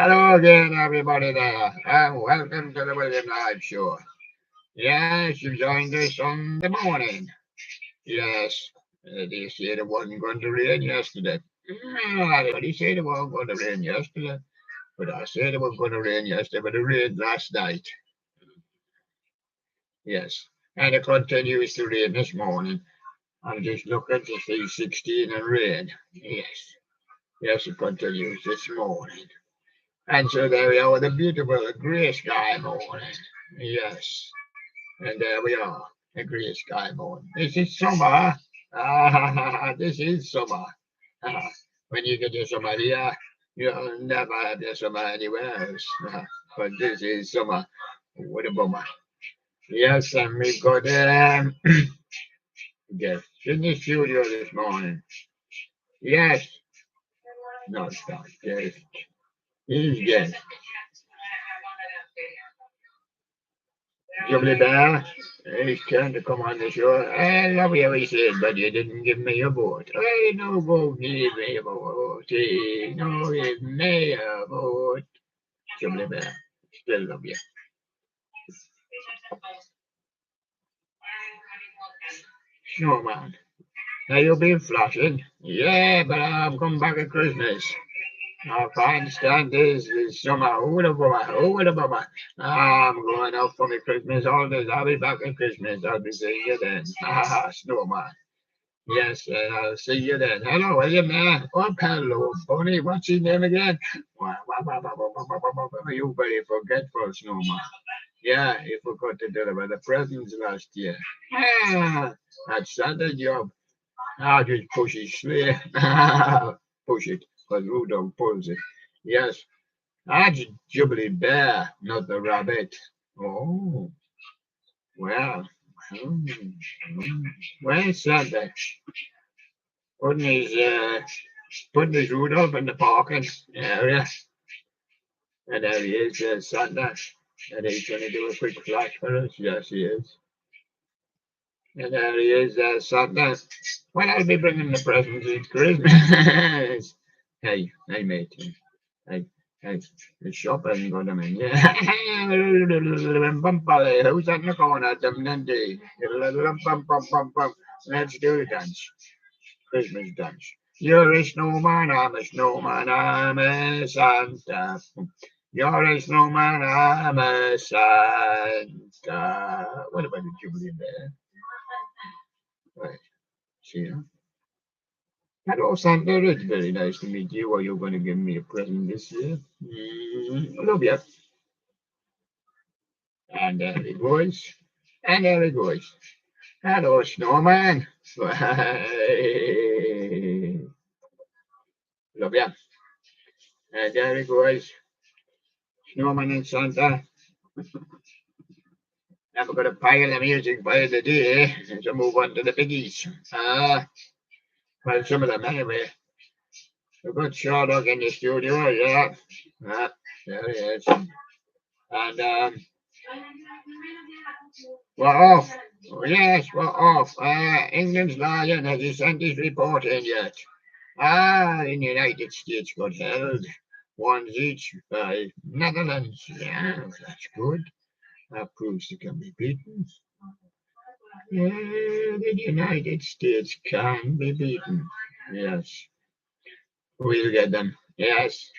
Hello again, everybody there, and welcome to the William Live Show. Yes, you joined us on the morning. Yes, they said it wasn't going to rain yesterday. Everybody said it wasn't going to rain yesterday, but I said it was going to rain yesterday, but it rained last night. Yes, and it continues to rain this morning. I'm just looking to see 16 and rain. Yes, yes, it continues this morning. And so there we are with a beautiful grey sky morning. Yes. And there we are, a grey sky morning. This is summer. This is summer. When you get your summer here, you'll never have your summer anywhere else. But this is summer. What a bummer. Yes, and we've got guests in the studio this morning. Yes. No, it's not guest. He's guest. Jubbly Bear, it's time to come on the show. I love you, he said, but you didn't give me a vote. I no vote, give me a vote. No, give me a vote. Jubbly Bear, still love you. Snowman, now you've been flashing. Yeah, but I've come back at Christmas. I can't stand this summer. Over the bummer, over the bummer. I'm going out for my Christmas holidays. I'll be back at Christmas. I'll be seeing you then. Snowman. Yes, I'll see you then. Hello, William there. Oh, hello, Bonnie. What's your name again? You very forgetful, Snowman. Yeah, you forgot to deliver the presents last year. That's Santa job. I'll just push his sleigh. Push it, because Rudolph pulls it. Yes, that's Jubilee Bear, not the rabbit. Oh, well. Hmm, Where's Santa? Putting his, uh, putting his Rudolph in the parking area. And there he is, Santa. And he's going to do a quick flash for us. Yes, he is. And there he is, Santa. Well, I'll be bringing the presents at Christmas. Hey, mate. Hey, hey, the shop hasn't got them in. Yeah. Who's at the corner? Let's do the dance. Christmas dance. You're a snowman, I'm a snowman, I'm a Santa. You're a snowman, I'm a Santa. What about the Jubilee there? Right, see you. Hello, Santa. It's very nice to meet you. Are you going to give me a present this year? I love you. And there he goes. And there he goes. Hello, snowman. Love you. And there he goes. Snowman and Santa. Now we're going to pile the music by the day. So move on to the biggies. Well, some of them anyway. We've got Sherlock in the studio, yeah. There he is. And we're off. Yes, we're off. England's lion has he sent his report in yet? In the United States got held. Ones each by Netherlands. Yeah, that's good. That proves they can be beaten. Yeah, the United States can be beaten. Yes, we'll get them. Yes.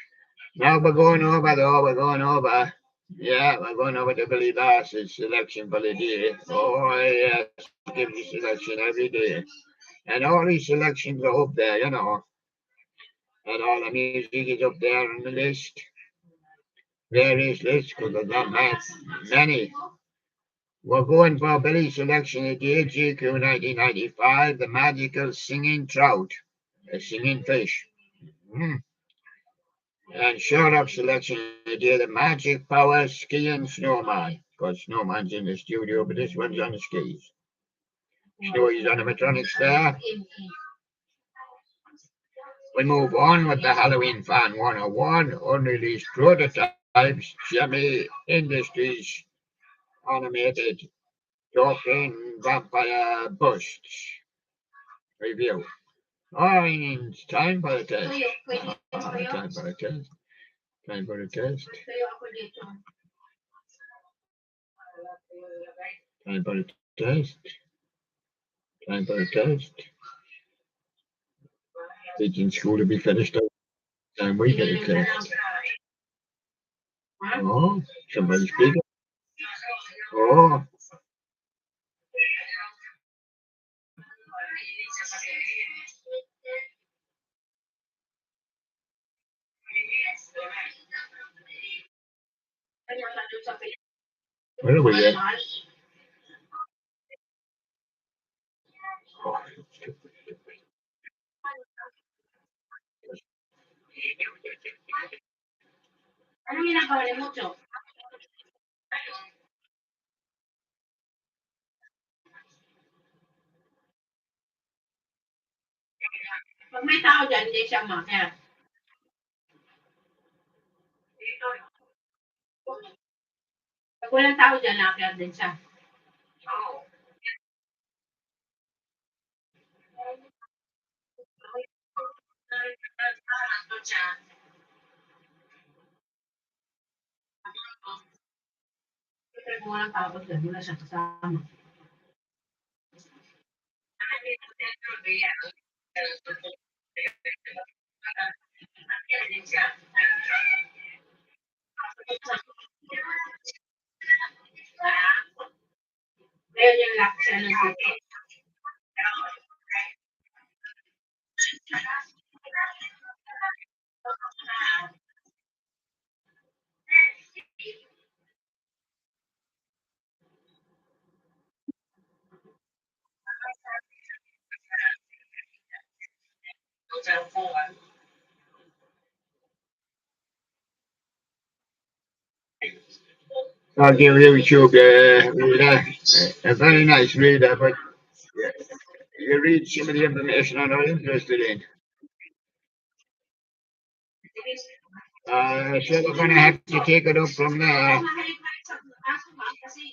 Now we're going over, though. We're going over. Yeah, we're going over to Billy Bass's selection for the day. Oh, yes, he gives you selection every day. And all these selections are up there, And all the music is up there on the list. Various lists, because there's not many. We're going for Billy's selection of the GQ 1995, the magical singing trout, a singing fish. And Sherlock's selection of the magic power skiing snowman, because Snowman's in the studio, but this one's on the skis. Snowy's animatronics there. We move on with the Halloween Fan 101, unreleased prototypes, Jimmy Industries animated talking vampire busts review. It's time for the test. Time for the test. Time for a test. Time for a test. Time for a test. Teaching school to be finished up. Time we get a test. Oh, somebody's speaking. Oh, where are we at? Oh, Pag may tao dyan, hindi siya ma-air. Pag walang tao dyan, na-air din siya. Siyempre, kung walang tao dyan, wala siya kasama. Kaya yung lock siya ng sito. I'll give YouTube reader a very nice reader, but you read some of the information I'm not interested in. So we're going to have to take it up from there. Kasi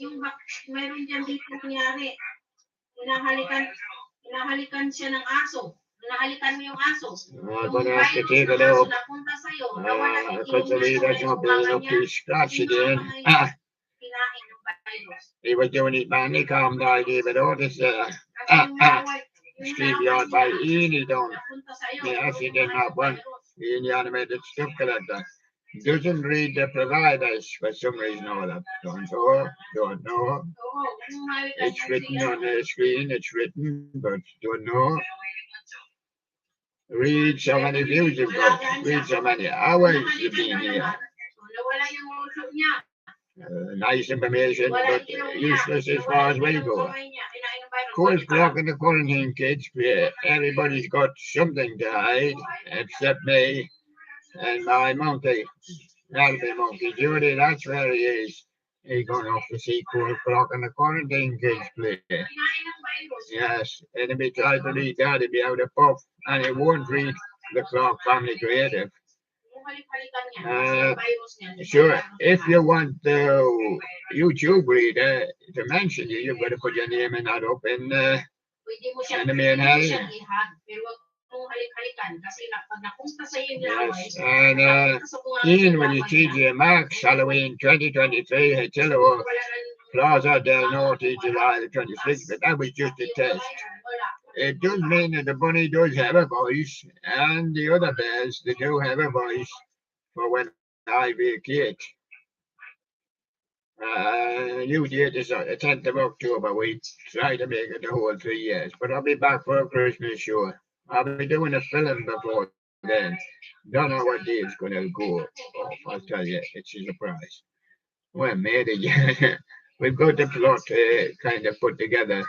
yung mayroon dyan dito nangyari, hinahalikan, hinahalikan siya ng aso. Hinahalikan mo yung aso. I'm going to have to take it up. Napunta sa'yo, Because the reader's not being up to scratch again. Kinain ng virus. He was doing it badly, calm down, David Otis. StreamYard by Ian, he done. Yes, he did not one. Ian, the animated stuff collector. Doesn't read the providers for some reason or other. Don't know. It's written on the screen, it's written, but don't know. Read so many views you've got. Read so many hours you've been here. Nice information, but useless as far as we go. Of course, blocking the quarantine kids, everybody's got something to hide, except me and my monkey. That'll be Monkey Judy, that's where he is. He's going off to see Cool blocking the quarantine kids play. Yes, and if he tried to read that, he'd be out of puff, and he won't read the Clark Family Creative. Sure, if you want the YouTube reader to mention you, you've got to put your name in that up in the main heading. Yes, and Ian with his TJ Maxx, Halloween 2023, Hello Plaza del Norte, July the 26th, but that was just a test. It does mean that the bunny does have a voice, and the other bears, they do have a voice for when I be a kid. New date is the 10th of October. We try to make it the whole 3 years, but I'll be back for a Christmas show. I'll be doing a film before then. Don't know what day it's going to go off. I'll tell you, it's a surprise. Well, maybe we've got the plot kind of put together.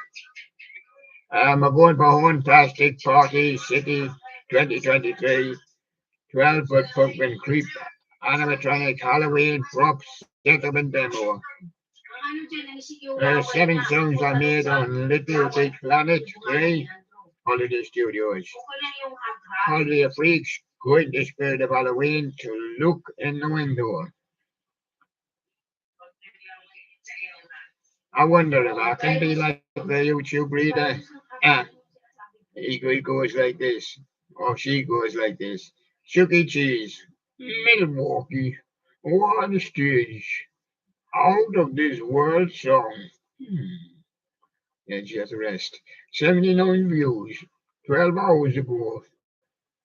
I'm going for one plastic party city 2023. 12-foot pumpkin creep animatronic Halloween props settlement demo. 7 songs are made on Little Big Planet 3 Holiday Studios. Holiday freaks going the spirit of Halloween to look in the window. I wonder if I can be like the YouTube reader. He goes like this, or she goes like this. Chuck E. Cheese. Milwaukee, one stage, out of this world song. And just rest. 79 views, 12 hours ago,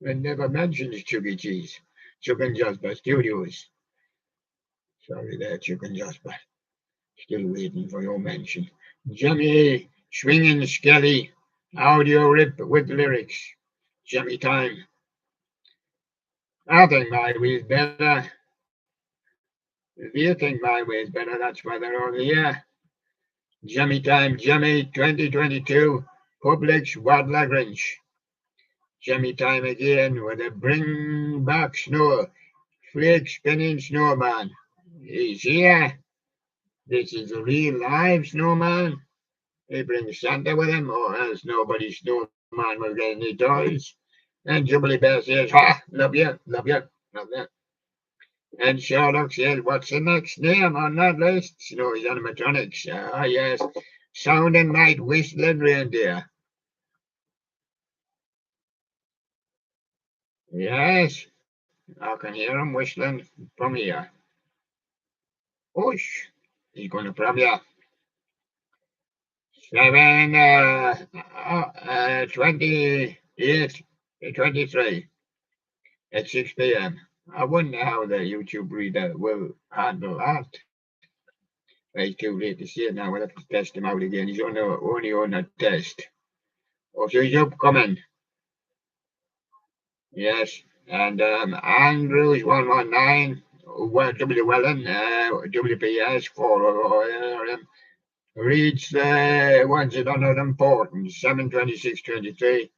and never mentions Chuck E. Cheese. Chuck and Jasper Studios. Sorry there, Chuck and Jasper. Still waiting for your mention. Jimmy, swinging Skelly, audio rip with lyrics. Jimmy time. I think my way is better. If you think my way is better, that's why they're all here. Jimmy time, Jimmy 2022, Publix Wadler Grinch. Jimmy time again with a bring back snow, flake spinning snowman. He's here. This is a real live snowman. He brings Santa with him, or else nobody's snowman will get any toys. And Jubilee Bear says, ha, love you, love you, love that. And Sherlock says, what's the next name on that list? Snowy's animatronics. Ah, yes. Sound and light whistling reindeer. Yes, I can hear him whistling from here. Whoosh, he's going to prove you. 28, 23 at 6 p.m. I wonder how the YouTube reader will handle that. It's too late to see it now. We'll have to test him out again. He's only on a test. Oh, so he's upcoming. Yes. And Andrews 119, W. Wellen, WPS 4 reads the ones that are not important. 72623,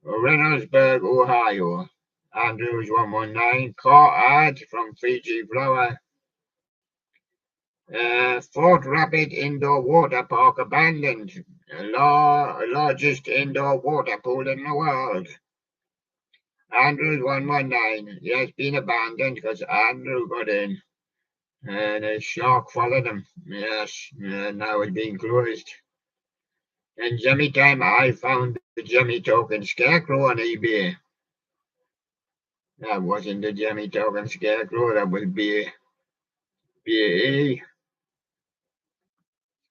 Reynoldsburg, Ohio. Andrews 119, car ad from Fiji Flower. Fort Rapid Indoor Water Park abandoned. Largest indoor water pool in the world. Andrews 119. He has been abandoned because Andrew got in. And a shark followed him. Yes, now it's being closed. And Jimmy time, I found the Jimmy token scarecrow on eBay. That wasn't the Jimmy token scarecrow, that was BAE.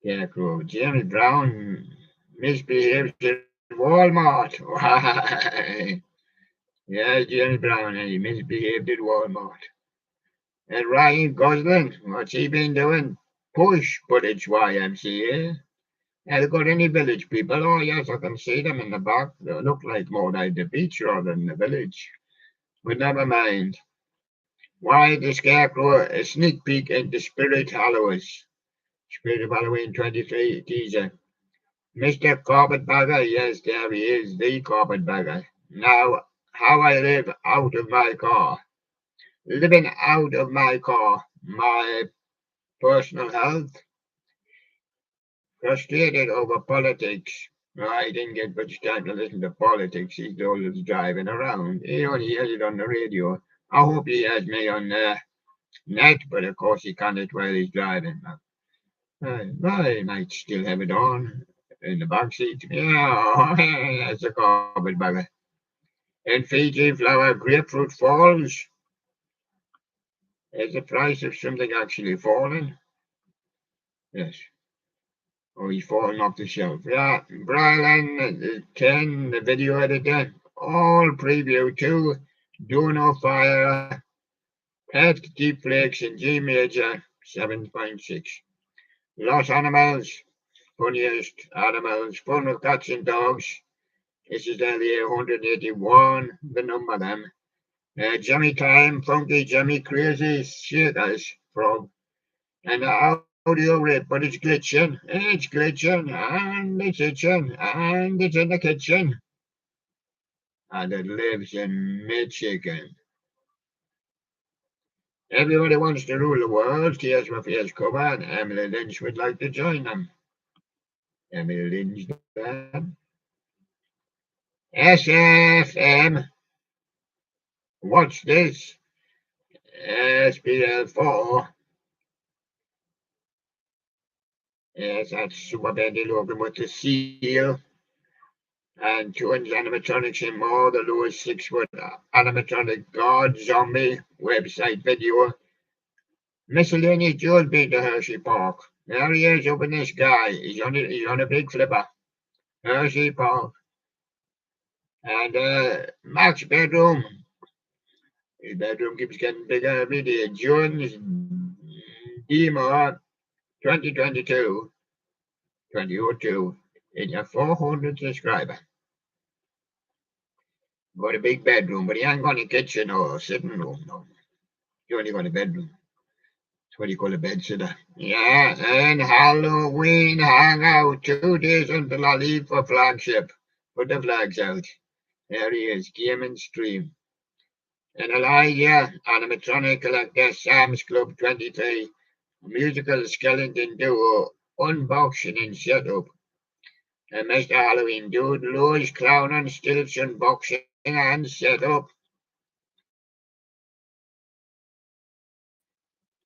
Scarecrow. Jimmy Brown misbehaves at Walmart. Why? Yeah, Jimmy Brown, he misbehaved at Walmart. And Ryan Gosling, what's he been doing? Push, but it's YMCA. Have you got any village people? Oh, yes, I can see them in the back. They look like more like the beach rather than the village. But never mind. Why the Scarecrow? A sneak peek into Spirit Hallows. Spirit of Halloween 23 teaser. Mr. Carpetbagger, yes, there he is, the Carpetbagger. Now, how I live out of my car. Living out of my car. My personal health. Frustrated over politics. I didn't get much time to listen to politics. He's always driving around. He only hears it on the radio. I hope he has me on net, but of course he can't while he's driving. I might still have it on in the back seat. Yeah, that's a carpetbagger. In Fiji, flower grapefruit falls. Is the price of something actually falling? Yes. Oh, he's falling off the shelf. Yeah, Brian 10, the video editor. All preview 2, Do No Fire, Pet Deep Flakes in G major 7.6. Lost Animals, Funniest Animals, Fun with Cats and Dogs. This is LA 181, the number them. Jimmy Time, Funky Jimmy, Crazy Shakers, Frog. And audio rip, but it's glitching, and it's itching, and it's in the kitchen. And it lives in Michigan. Everybody wants to rule the world. Tears for Fears cover, and Emily Lynch would like to join them. Emily Lynch then. SFM. What's this? SPL4. Yes, that's Super Bendy Logan with the seal. and tunes animatronics in more. The lowest 6 foot animatronic god zombie website video. Miscellaneous Joe's been to Hershey Park. There he is up in the sky. He's on a big flipper. Hershey Park. And Mark's bedroom. His bedroom keeps getting bigger every day. Jones Demo 2022 2002 in your 400 subscriber. Got a big bedroom, but he ain't got a kitchen or sitting room, no. He only got a bedroom. That's what you call a bedsitter. Yeah, and Halloween hangout 2 days until I leave for flagship. Put the flags out. There he is, game and stream. And Elijah, animatronic collector, Sam's Club 23, musical skeleton duo, unboxing and setup. And Mr. Halloween Dude, Louis Clown on stilts, unboxing and setup.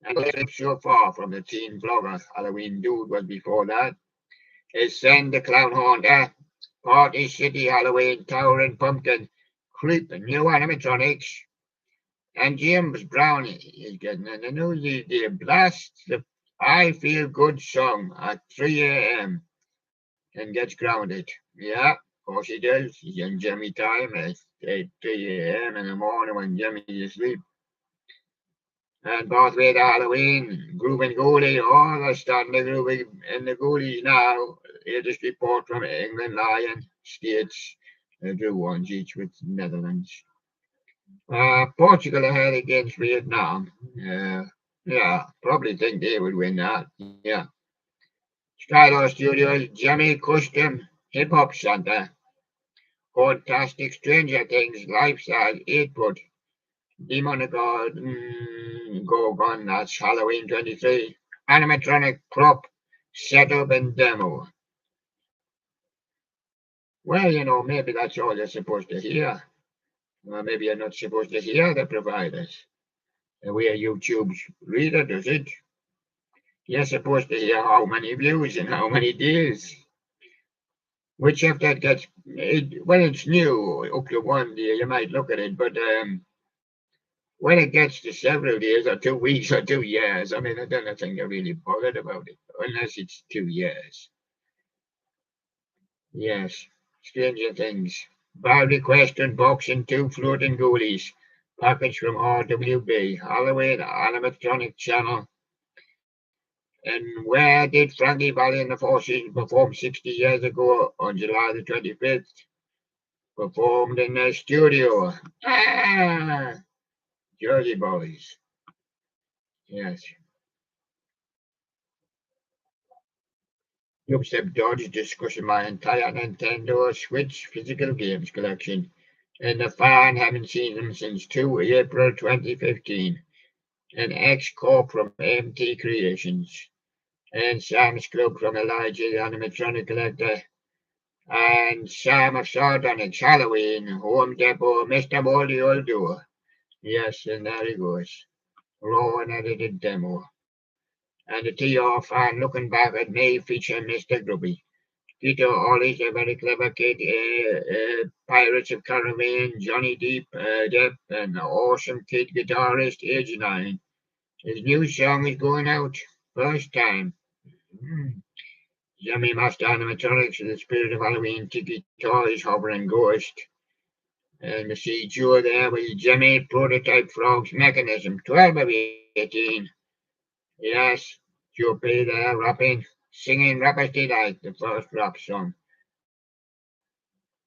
And so far from the teen vlogger, Halloween Dude was before that. Is Send the Clown Haunter, Party City Halloween, Towering Pumpkin, Creeping New Animatronics. And James Brown is getting in the news. They blast the I Feel Good song at 3 a.m. and gets grounded. Yeah, of course he does. He's in Jimmy time at 3 a.m. in the morning when Jimmy's asleep. And Bath Vader Halloween, Grooving Goalie, all are starting to groove in the goalies now. Latest report from England Lion states they drew ones each with Netherlands. Portugal ahead against Vietnam. Yeah, probably think they would win that. Yeah. Skylar Studios, Jimmy Custom, Hip Hop Center, Fantastic Stranger Things, Life Size, 8 foot, Demon God, Gorgon, that's Halloween 23, Animatronic Prop, Setup and Demo. Well, maybe that's all you're supposed to hear. Or maybe you're not supposed to hear the providers. The way YouTube's reader does it. You're supposed to hear how many views in how many days. Which if that gets, when it's new, up to 1 day, you might look at it, but when it gets to several days or 2 weeks or 2 years, I mean, I don't think they're really bothered about it, unless it's 2 years. Yes, Stranger Things. By request unboxing 2 floating goalies, package from RWB, Halloween Animatronic Channel. And where did Frankie Valli and the Four Seasons perform 60 years ago on July the 25th? Performed in the studio. Jersey Boys. Yes. Dubstep Dodge discussing my entire Nintendo Switch physical games collection. And the fan haven't seen them since 2 April 2015. And X-Corp from MT Creations. And Sam's Club from Elijah the animatronic collector. And Sam of Sardonyx, Halloween, Home Depot, Mr. Moldy Old Door. Yes, and there he goes. Raw and edited demo. And the TR fan looking back at me featuring Mr. Grubby. Peter Ollie's a very clever kid, Pirates of Caribbean, Johnny Depp, an awesome kid guitarist, age 9. His new song is going out, first time. Yummy Master Animatronics, the spirit of Halloween, Tiki Toys, Hovering Ghost. And you see Joe there with Jimmy, prototype frogs, mechanism, 12 of 18. Yes, Joe P there rapping, singing Rapper's Delight, the first rap song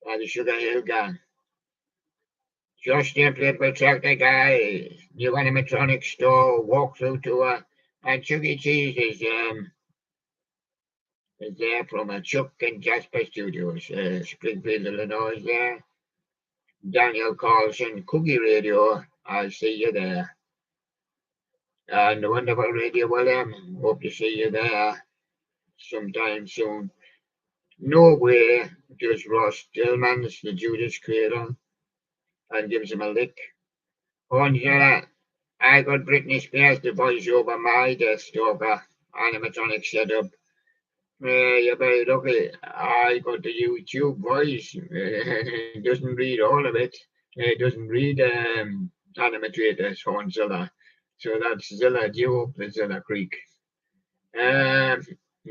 by the Sugar Hill Gang. Just simply protect the guy, new animatronic store, walkthrough tour, and Chuck E. Cheese is there from Chuck and Jasper Studios, Springfield, Illinois there. Daniel Carlson, Cookie Radio, I'll see you there. And the Wonderful Radio William, hope to see you there sometime soon. No way, just Ross Tillman's the Judas Cradle and gives him a lick. Angela, I got Britney Spears to voice over my Death Stalker animatronic setup. You're very lucky. I got the YouTube voice. It doesn't read all of it. It doesn't read animators on Zilla. So that's Zilla due up the Zilla Creek. Um,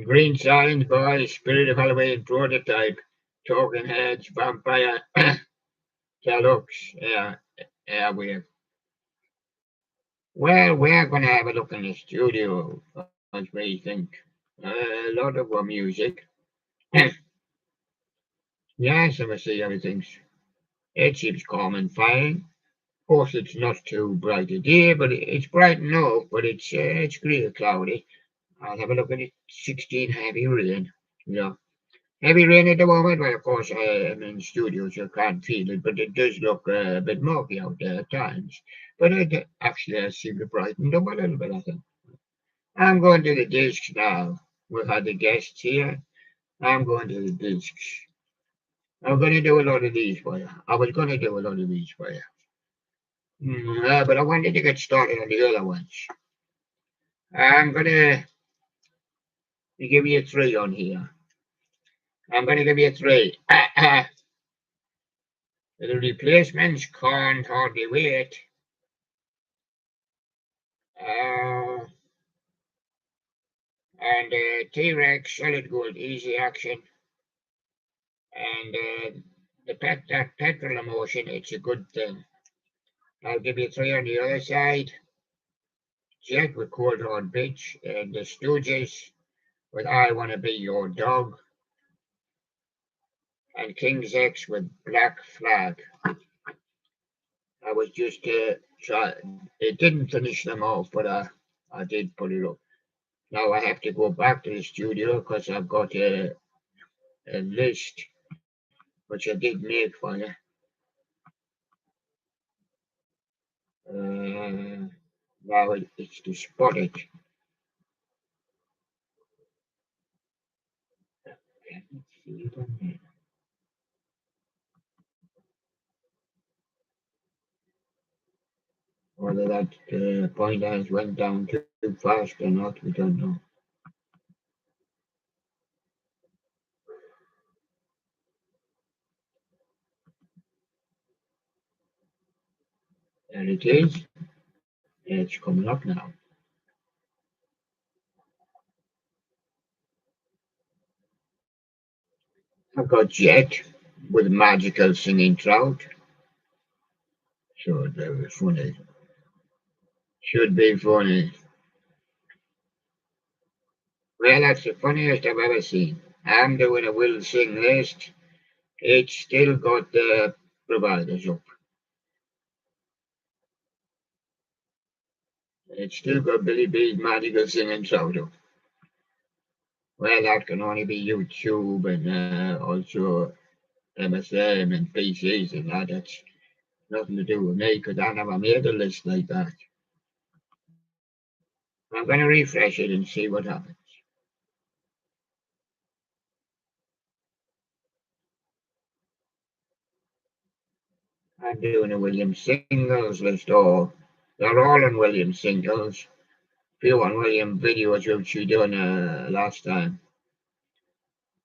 Green Silence Boy, Spirit of Halloween Prototype, Talking Heads, Vampire, Deluxe, Airwave. Well, we're going to have a look in the studio, as we think. A lot of our music. Yes, I see everything's. It seems calm and fine. Of course, it's not too bright a day, but it's bright enough, but it's grey cloudy. I'll have a look at it. 16 heavy rain. Yeah. Heavy rain at the moment. Well, of course, I'm in studios, you can't feel it, but it does look a bit murky out there at times. But it actually has seemed to brighten up a little bit, I think. I'm going to the discs now. We've had the guests here. I'm going to the discs. I'm going to do a lot of these for you. I was going to do a lot of these for you. But I wanted to get started on the other ones. I'm going to give you a three on here. I'm going to give you a three. The replacements can't hardly wait. Uh, and T-Rex, Solid Gold, Easy Action. And that petrol emotion, it's a good thing. I'll give you three on the other side. Jet with Cold Hard Bitch. And the Stooges with I Want to Be Your Dog. And King's X with Black Flag. I was just it didn't finish them off, but I did put it up. Now I have to go back to the studio because I've got a list which I did make for you. Now it's to spot it. Whether that point has went down too fast or not, we don't know. There it is. It's coming up now. I've got Jet with Magical Singing Trout. So that was funny. Should be funny. Well, that's the funniest I've ever seen. I'm doing a Will Sing list. It's still got the providers up. It's still got Billy B's Magical Singing Trout up. Well, that can only be YouTube and also MSN and PCs and that. That's nothing to do with me because I never made a list like that. I'm going to refresh it and see what happens. I'm doing a Williams singles list, or they're all on Williams singles. Few on Williams videos which we done last time.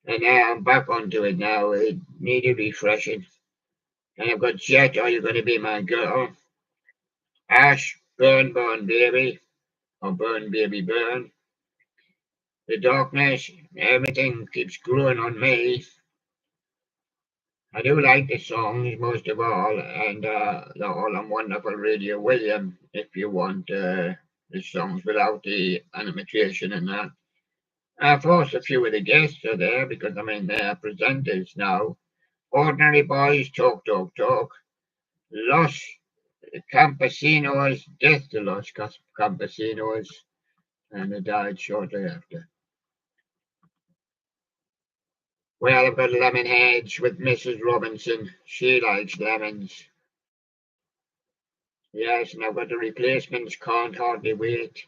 And now I'm back onto it now. It needed refreshing. And I've got Jet, Are You Gonna Be My Girl? Ash, Burn Burn Baby, or Burn Baby Burn. The Darkness, Everything Keeps Growing on Me. I do like the songs most of all, and they're all on wonderful Radio William if you want the songs without the animation and that. Of course, a few of the guests are there because I mean they're presenters now. Ordinary Boys, Talk, Talk, Talk. Los Campesinos, Death to Los Campesinos, and they died shortly after. Well, I've got Lemonheads with Mrs. Robinson. She likes lemons. Yes, and I've got the replacements, Can't Hardly Wait.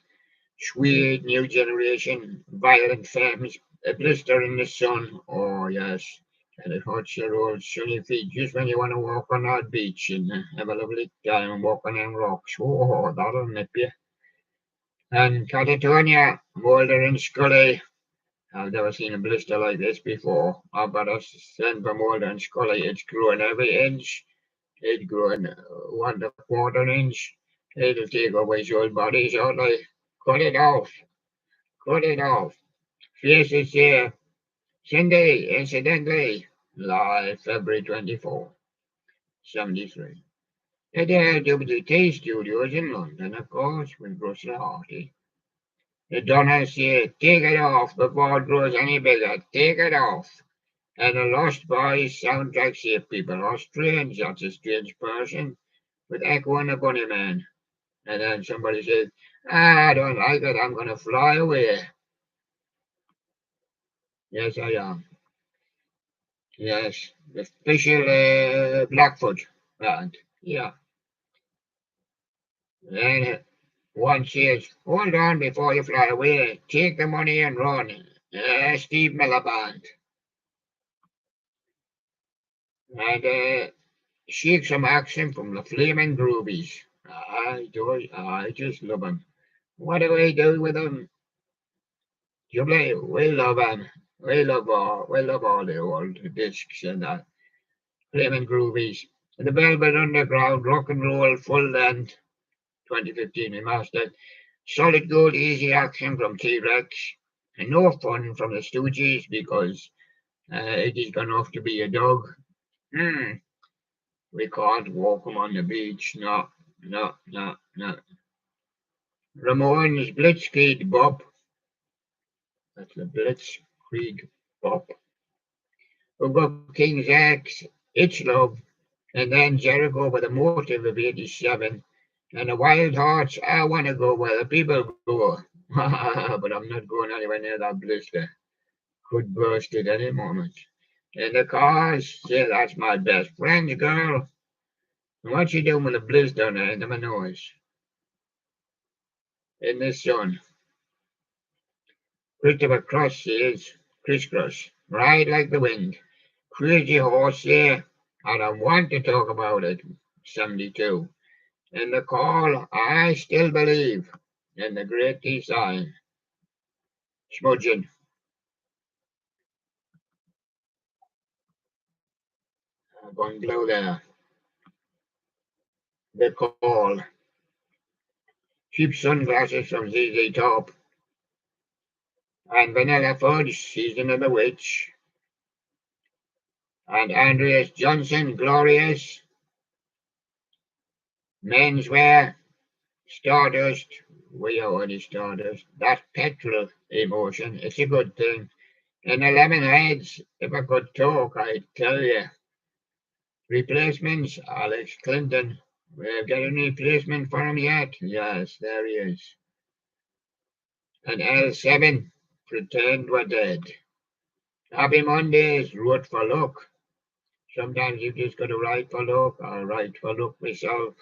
Sweet New Generation, Violent Femmes, A Blister in the Sun. Oh, yes. And it hurts your old sunny feet just when you want to walk on that beach and have a lovely time and walk on them rocks. Oh, that'll nip you. And Catatonia, Mulder and Scully, I've never seen a blister like this before. But a son from Walden Scully, it's growing every inch. It's growing 1 1/4 inch. It'll take over his whole body shortly. Cut it off. Cut it off. Face is here. Sunday, incidentally, live February 24, 73. At the WT Studios in London, of course, with Russell Hardy. The Donna said, take it off before it grows any bigger. Take it off. And the Lost Boys soundtrack said people are strange. That's a strange person with Echo and the Bunnyman. And then somebody said, I don't like it. I'm going to fly away. Yes, I am. Yes, the official Blackfoot band. Yeah. And one says, hold on before you fly away. Take the money and run. Steve Miller Band. And shake some action from the Flaming Groovies. I do. I just love them. What do we do with them? Jubilee, we love them. We love all the old discs and that. Flaming Groovies. The Velvet Underground Rock and Roll Full Length 2015 remastered. Solid gold, easy action from T-Rex. And no fun from the Stooges because it is gone off to be a dog. We can't walk him on the beach. No, no, no, no. Ramones Blitzkrieg Bop. That's the Blitzkrieg Bop. We've got King's X, It's Love, and then Jericho with a motive of 87. And the Wild Hearts, I want to go where the people go. But I'm not going anywhere near that blister. Could burst at any moment. In the cars, say that's my best friend's girl. And what you doing with a blister under my nose? In the sun. Christopher Cross says, crisscross, ride like the wind. Crazy horse there. I don't want to talk about it. 72. In the call, I still believe in the great design. Smudging. Going blue there. The call. Cheap sunglasses from ZZ Top. And Vanilla Fudge, Season of the Witch. And Andreas Johnson, Glorious. Menswear, Stardust. We are already Stardust. That petrol emotion, it's a good thing. And the Lemonheads, if I could talk, I'd tell you. Replacements, Alex Clinton. We've got a replacement for him yet? Yes, there he is. And L7, pretend we're dead. Happy Mondays, wrote for luck. Sometimes you just got to write for luck. I'll write for luck myself.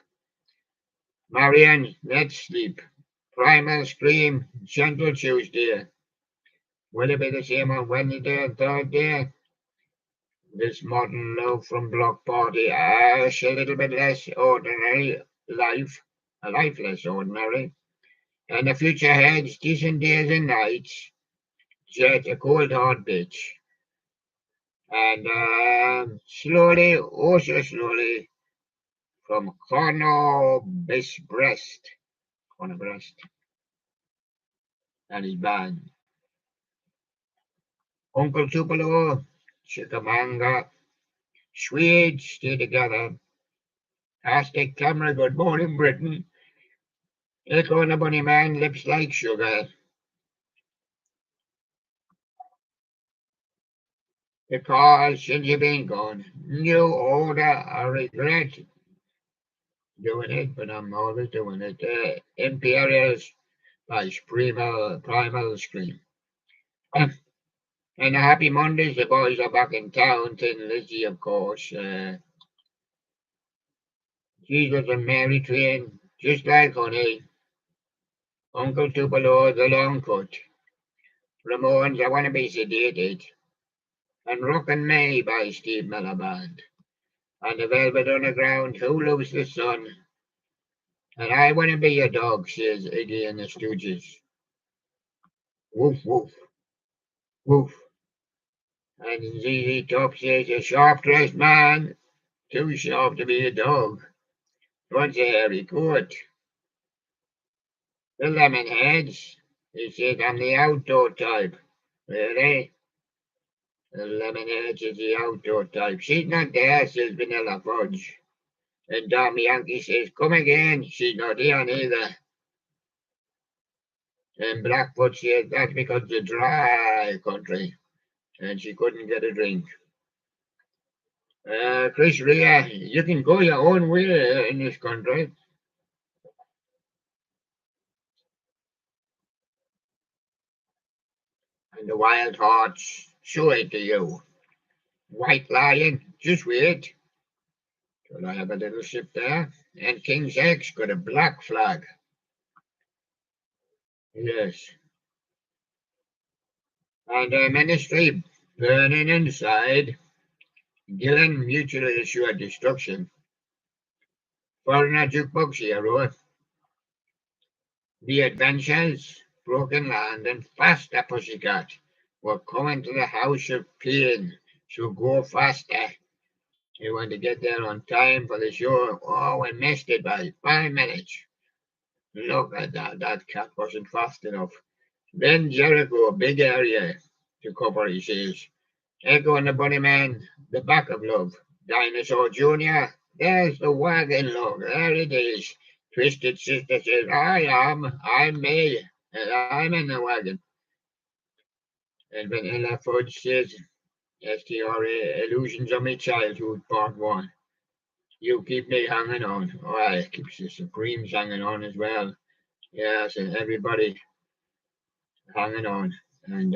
Marianne, let's sleep. Primal Scream, Gentle Tuesday. Will it be the same on Wednesday and Thursday? This modern love from Block Party, ash a little bit less ordinary life, a life less ordinary. And the future heads, decent days and nights, jet a cold hard bitch. And slowly, oh so slowly, from Corner Breast, and his band. Uncle Tupelo, Chickamauga, Swedes stay together. Aztec camera, good morning, Britain. Echo and the Bunny Man, lips like sugar. Because since you've been gone, new order, I regret doing it, but I'm always doing it. Imperials by Primal Scream. And a happy Mondays, the boys are back in town. Tin Lizzie, of course. Jesus and Mary Train, just like honey. Uncle Tupelo, the long cut. Ramones, I want to be sedated. And Rockin' May by Steve Miller Band. And the Velvet Underground, Who Loves the Sun? And I want to be a dog, says Iggy and the Stooges. Woof, woof. Woof. And ZZ Top says a sharp-dressed man, too sharp to be a dog. Wants a hairy coat. The Lemonheads, he says I'm the outdoor type. Really? The Lemonheads is the outdoor type. She's not there, says Vanilla Fudge. And Dom Yankee says, come again. She's not here neither. And Blackfoot says that's because it's a dry country and she couldn't get a drink. Chris Rea, you can go your own way in this country. And the Wild Hearts show it to you. White Lion, just wait. Till I have a little ship there. And King's X got a black flag. Yes. And Ministry burning inside. Gillen mutually assured destruction. Foreigner Jukebox Hero. The Adventures, Broken Land, and Faster Pussycat were coming to the House of Pain, so go faster. You want to get there on time for the show. Oh, we missed it by 5 minutes. Look at that, that cat wasn't fast enough. Then Jericho, big area to cover, he says. Echo and the Bunnyman, the back of love. Dinosaur Jr., there's the wagon, look, there it is. Twisted Sister says, I'm me, and I'm in the wagon. And Vanilla Fudge says, STRA, Illusions of My Childhood, Part 1. You keep me hanging on. Oh, it keeps the Supremes hanging on as well. Yes, and everybody hanging on. And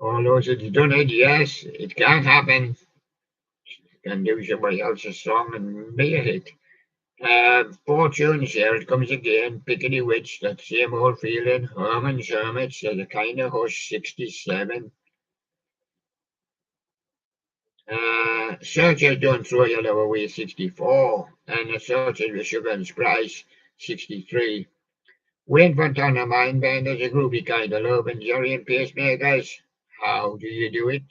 all those that done it, yes, it can happen. You can do somebody else's song and be a hit. Fortunes, here it comes again. Pickety Witch, that same old feeling. Herman's Hermits, there's a kind of hush, 67. Searchers Don't Throw Your Love Away, 64. And the Searchers with Sugar and Spice, 63. Wayne Fontana Mind Band is a groovy kind of love, and Jerry and Pacemakers, How Do You Do It?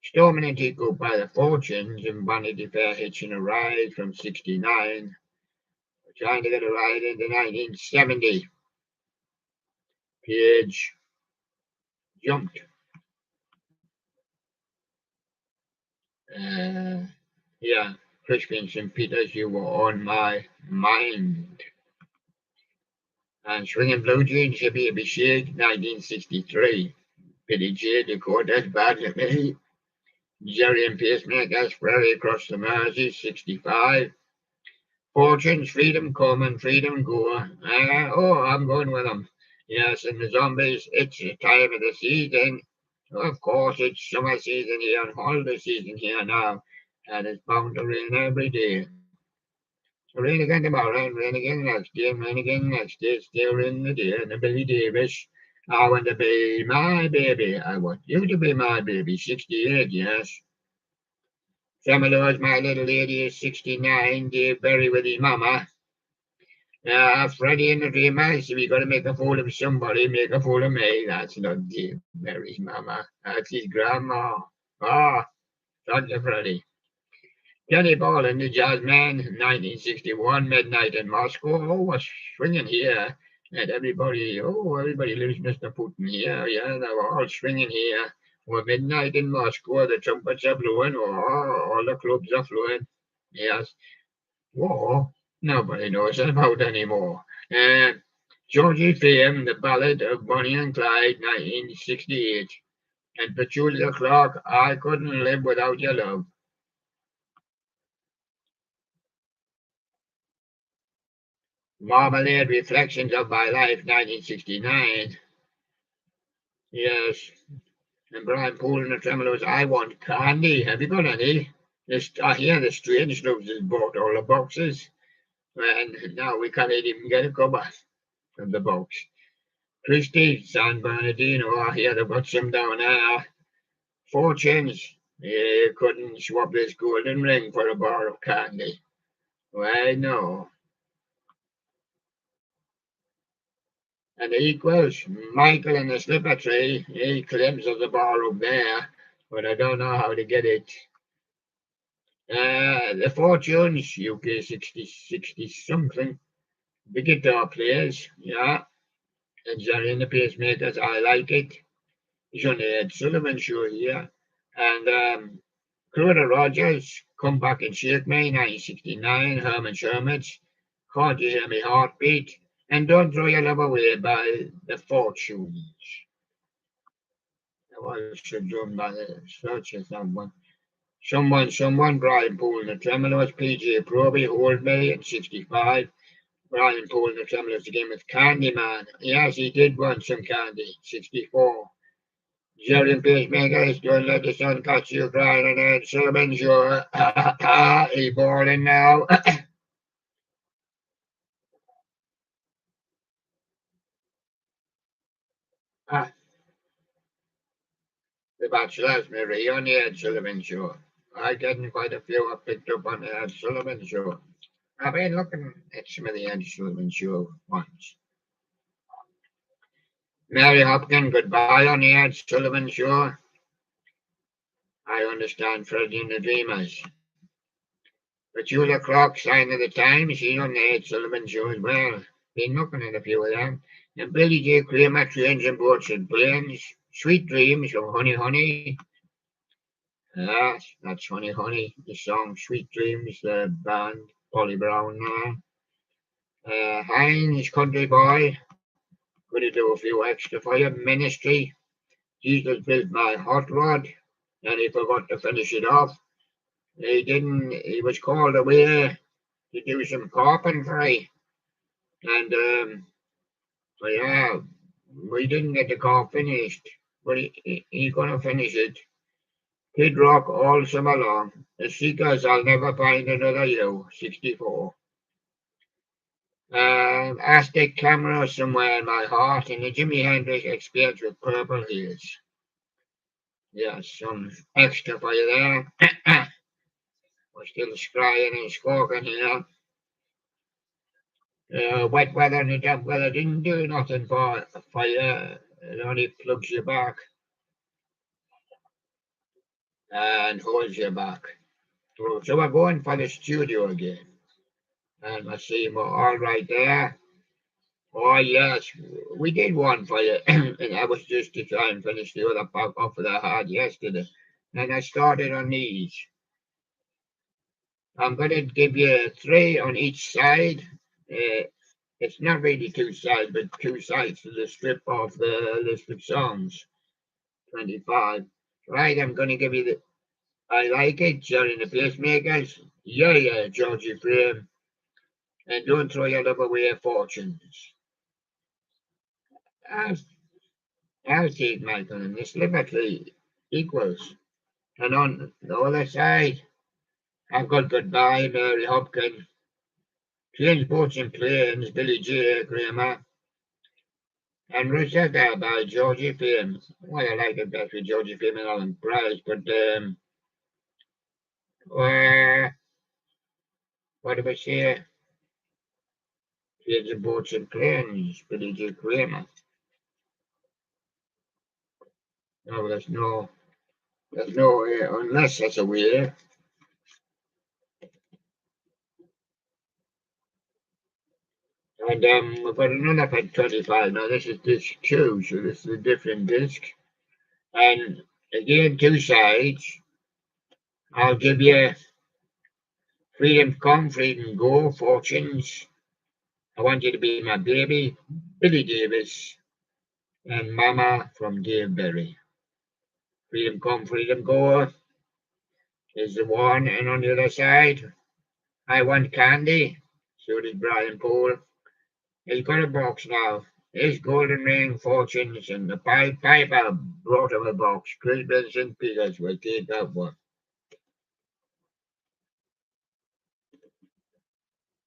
Stormin' and Tico by the Fortunes and Vanity Fair hitching a ride from 69. Trying to get a ride into 1970. Page jumped. Yeah, Crispin St. Peters, You Were On My Mind. And Swinging Blue Jeans, Hippie Hippie Shake, 1963. Billy J. Dakota's Bad to Me. Jerry and Pacemakers, Ferry Across the Mersey, 65. Fortunes, Freedom Come and Freedom Go. I'm going with them. Yes, and the Zombies, it's the time of the season. Of course, it's summer season here and holiday season here now. And it's bound to rain every day. Rain again tomorrow, and rain again next day, and rain again next day. Still rain the day, and the Billy Davis. I want to be my baby. I want you to be my baby. 68, yes. Tremolos, my little lady, is 69. Dave Berry with his mama. Freddie and the Dreamers, if you're going to make a fool of somebody, make a fool of me. That's not Dave Berry's mama. That's his grandma. Ah, Dr. Freddie. Kenny Ball and the Jazzman, 1961, Midnight in Moscow. Oh, what's swinging here? And everybody lives Mr. Putin here. Yeah, they were all swinging here. Well, midnight in Moscow, the trumpets are blowing. Oh, all the clubs are flowing. Yes. War, nobody knows about anymore. Georgie Fame, The Ballad of Bonnie and Clyde, 1968. And Petulia Clark, I Couldn't Live Without Your Love. Marmalade Reflections of My Life, 1969. Yes. And Brian Poole and the Tremolos, I Want Candy. Have you got any? I hear the Strange Loves has bought all the boxes. And now we can't even get a cover of the box. Christie, San Bernardino, I hear they've got some down there. Fortunes, you couldn't swap this golden ring for a bar of candy. Why, no. And the equals, Michael and the slipper tree, he claims there's a bar up there, but I don't know how to get it. The Fortunes, UK 60 something. The guitar players, yeah. And Jerry and the Pacemakers, I like it. It's on the Ed Sullivan show here. And Crowder Rogers, Come Back and Shake Me, 1969, Herman Sherman's, Can't You Hear Me Heartbeat, and Don't Throw Your Love Away by the Fortunes. That was done by the search of someone. Someone, Brian Poole and the Tremolos, PJ Proby, Hold Me in 65. Brian Poole and the Tremolos again with Candyman. Yes, he did want some candy, 64. Jerry and Pacemakers, Don't Let the Sun Catch You Crying, and Ed Sullivan Show. He balling now. The Bachelor's Marie on the Ed Sullivan Show. I getting quite a few I picked up on the Ed Sullivan Show. I've been looking at some of the Ed Sullivan Show ones. Mary Hopkins, Goodbye on the Ed Sullivan Show. I understand Freddie and the Dreamers. Petula Clark, Sign of the Times, she's on the Ed Sullivan Show as well. Been looking at a few of them. And Billy J. Kramer, Trains and Boats and Planes. Sweet Dreams from Honey Honey. Yes, that's Honey Honey, the song Sweet Dreams, the band, Polly Brown there. Heinz, Country Boy, gonna do a few extra for you. Ministry, Jesus Built My Hot Rod, and he forgot to finish it off. He was called away to do some carpentry, and so yeah, we didn't get the car finished, but he's gonna finish it. Kid Rock all summer long. The Seekers, I'll Never Find Another You, 64. Aztec Camera, Somewhere in My Heart, and the Jimi Hendrix Experience with Purple Haze. Yeah, some extra for you there. We're still scrying and squawking here. Wet weather and the damp weather didn't do nothing for you. It only plugs you back and holds you back. So we're going for the studio again. And I see we're all right there. Oh, yes, we did one for you. And that was just to try and finish the other pack off that I had yesterday. And I started on these. I'm going to give you 3 on each side. It's not really 2 sides, but 2 sides to the strip of the list of songs. 25. Right, I'm going to give you the I Like It, Jerry and the Pacemakers. Yeah, yeah, Georgie Frame. And Don't Throw Your Love Away, Fortunes. I'll take Michael and this Liberty equals. And on the other side, I've got Goodbye, Mary Hopkins. Trains, Boats and Planes, Billy J. Kramer. And Rosetta by Georgie Fame. Well, I like it best with Georgie Fame and Alan Price, but what do we say? Trains, Boats and Planes, Billy J. Kramer. No, there's no, unless that's a way. And we've got another for 25. Now, this is disc 2, so this is a different disc. And again, 2 sides. I'll give you Freedom Come, Freedom Go, Fortunes. I Want You to Be My Baby, Billy Davis, and Mama from Dave Berry. Freedom Come, Freedom Go is the one, and on the other side, I Want Candy. So did Brian Poole. He's got a box now. His Golden Ring, Fortunes, and the Piper brought him a box. Chris Benson Peters will take that one.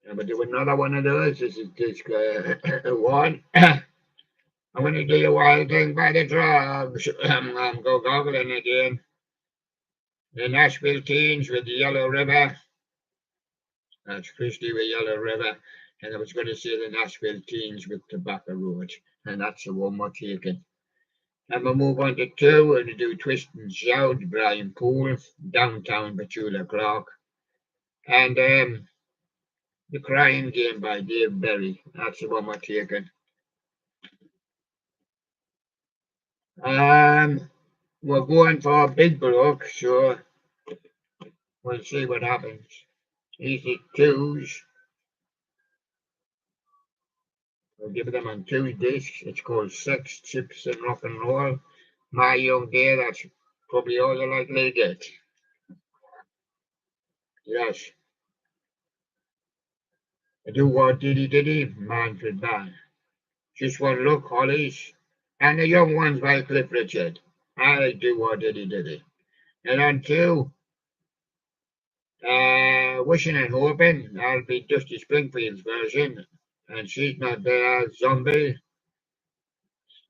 I'm going to do another one of those. This is disc 1. I'm going to do a Wild Thing by the Drugs. I'm go goggling again. The Nashville Teens with the Yellow River. That's Christie with Yellow River. And I was going to say the Nashville Teens with Tobacco Road, and that's the one we're taking. And we'll move on to two. We're going to do Twist and Shout, Brian Poole, Downtown, Petula Clark, and The Crying Game by Dave Berry. That's the one we're taking. We're going for a big bloke, so we'll see what happens. Easy twos. We'll give them on two discs. It's called Sex, Chips and Rock and Roll. My Young Day, that's probably all you're likely to get. Yes. I do what diddy diddy, Manfred Mann. Just one look, Hollies. And the young ones by Cliff Richard. I do what diddy diddy. And on two, Wishing and Hoping, that'll be Dusty Springfield's version. And She's Not There, Zombie.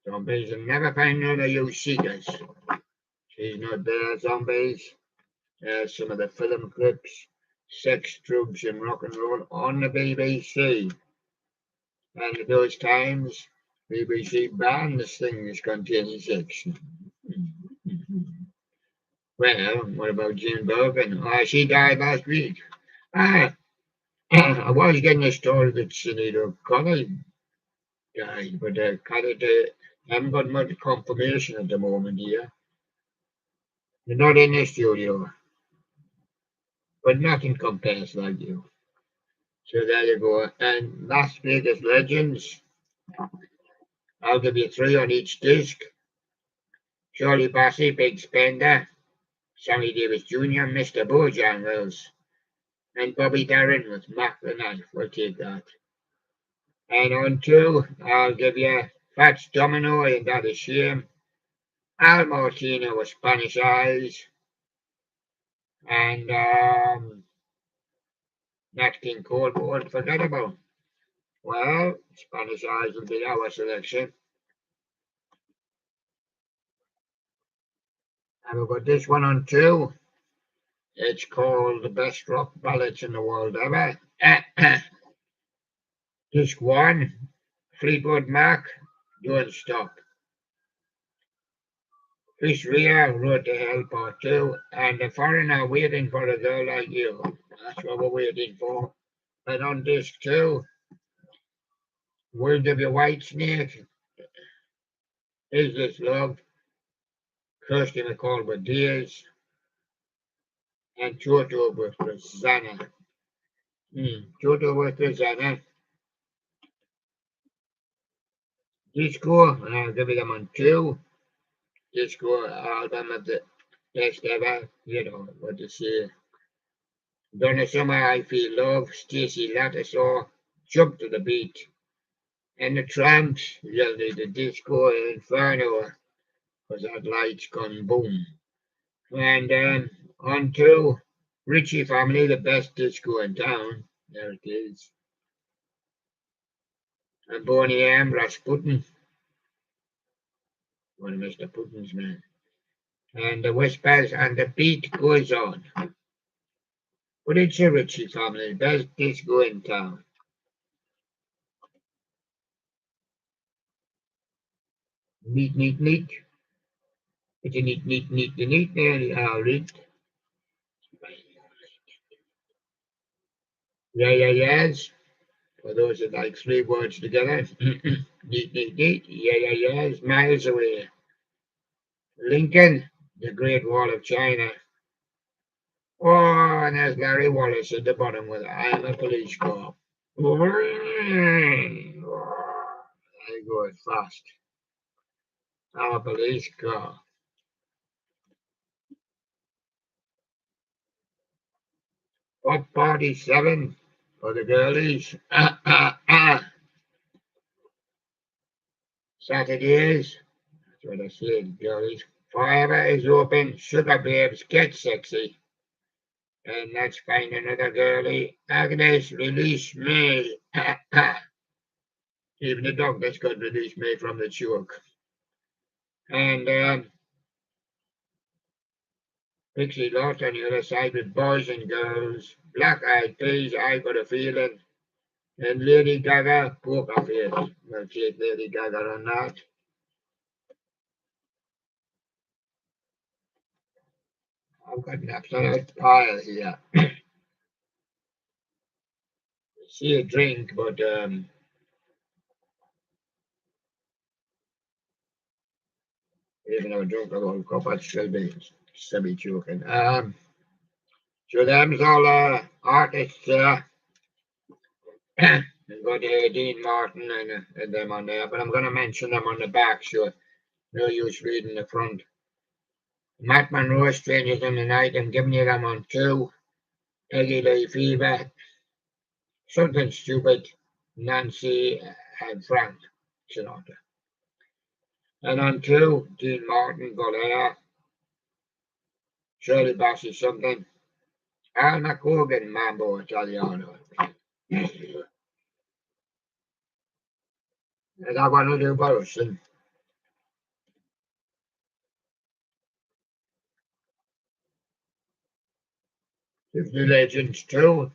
Zombies will never find none of you seekers. She's Not There, Zombies. Some of the film clips. Sex, Drugs and Rock and Roll on the BBC. And at those times, BBC banned the things containing sex. Well, what about Jane Birkin? She died last week. I was getting a story that Sinead O'Connor died, but I haven't got much confirmation at the moment here. You're not in the studio, but nothing compares like you. So there you go. And Las Vegas Legends, I'll give you three on each disc. Charlie Bassey, Big Spender. Sammy Davis Jr., Mr. Bojangles, and Bobby Darin with Mac the Knife. We'll take that. And on two, I'll give you Fats Domino and That Is Shame, Al Martino with Spanish Eyes, and Nat King Cole won't forget about. Well, Spanish Eyes will be our selection. And we've got this one on two. It's called The Best Rock Ballads in the World Ever. Disc one, Fleetwood Mac, Don't Stop. Chris Rea wrote The Hell Part 2, and The Foreigner Waiting for a Girl Like You. That's what we're waiting for. And on disc 2, World of Your White Snake, Is This Love, Kirsty McCall with Tears, and Toto with Rosanna. Toto with Rosanna. Disco, and I'll give them on 2. Disco album of the best ever, you know what to say. Donna Summer, I Feel Love, Stacey Lattisaw, Jump to the Beat. And the Tramps, really the Disco Inferno, because that light's gone boom. And on to Ritchie Family, the best disco in town. There it is. And Boney M, Rasputin, one of Mr. Putin's men. And the Whispers, and the beat goes on. But it's a Ritchie Family, the best disco in town. Neat, neat, neat. It's a neat, neat, neat, neat, neat. Yeah, yes. For those that like three words together. Neat, neat, neat. Yeah, yes. Miles away. Lincoln, the Great Wall of China. Oh, and there's Larry Wallace at the bottom with I'm a police car. There you go, it's fast. I'm a police car. Pop Party 7 for the girlies. Saturdays. That's what I said, girlies. Forever is open. Sugar babes, get sexy. And let's find another girlie. Agnes, release me. Even the dog that's got release me from the choke. And Pixie Lott on the other side with Boys and Girls. Black Eyed Peas, I Got a Feeling. And Lady Gaga, poker face. We'll take Lady Gaga on that. I've got an absolute pile here. See a drink, but even though I drunk a whole cup, I'd still be joking. So them's all artists there. We've got Dean Martin and them on there, but I'm going to mention them on the back, so no use reading the front. Matt Monroe, Strangers in the Night, I'm giving you them on 2. Peggy Lee Fever, Something Stupid, Nancy and Frank Sinatra. And on 2, Dean Martin, Voltaire, Shirley Bassey, Something, Anna Corgan, Mambo Italiano. And I want to do both. If the Legends 2,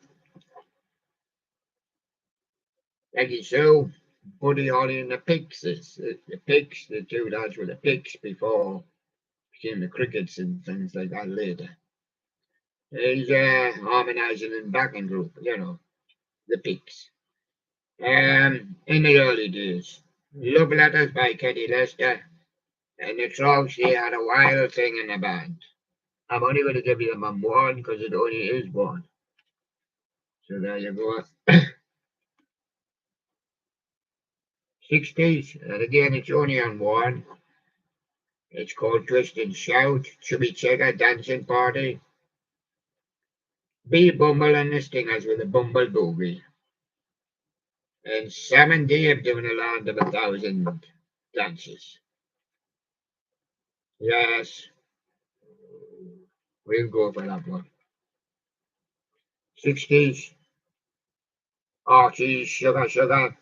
Peggy Sue, Buddy Holly and the Pixies. The Pigs, the two lads were the Pigs before became the Crickets and things like that later. He's harmonising and backing group, the Pigs. In the early days, Love Letters by Kenny Lester, and the Trogs, they had a wild thing in the band. I'm only going to give you them on 1 because it only is 1. So there you go. 60s, and again it's only on 1. It's called Twist and Shout, Chubby Checker, Dancing Party. B Bumble and the Stingers with a Bumble Boogie. And Sam and Dave doing a land of 1,000 dances. Yes, we'll go for that one. 60s, Archie, Sugar Sugar.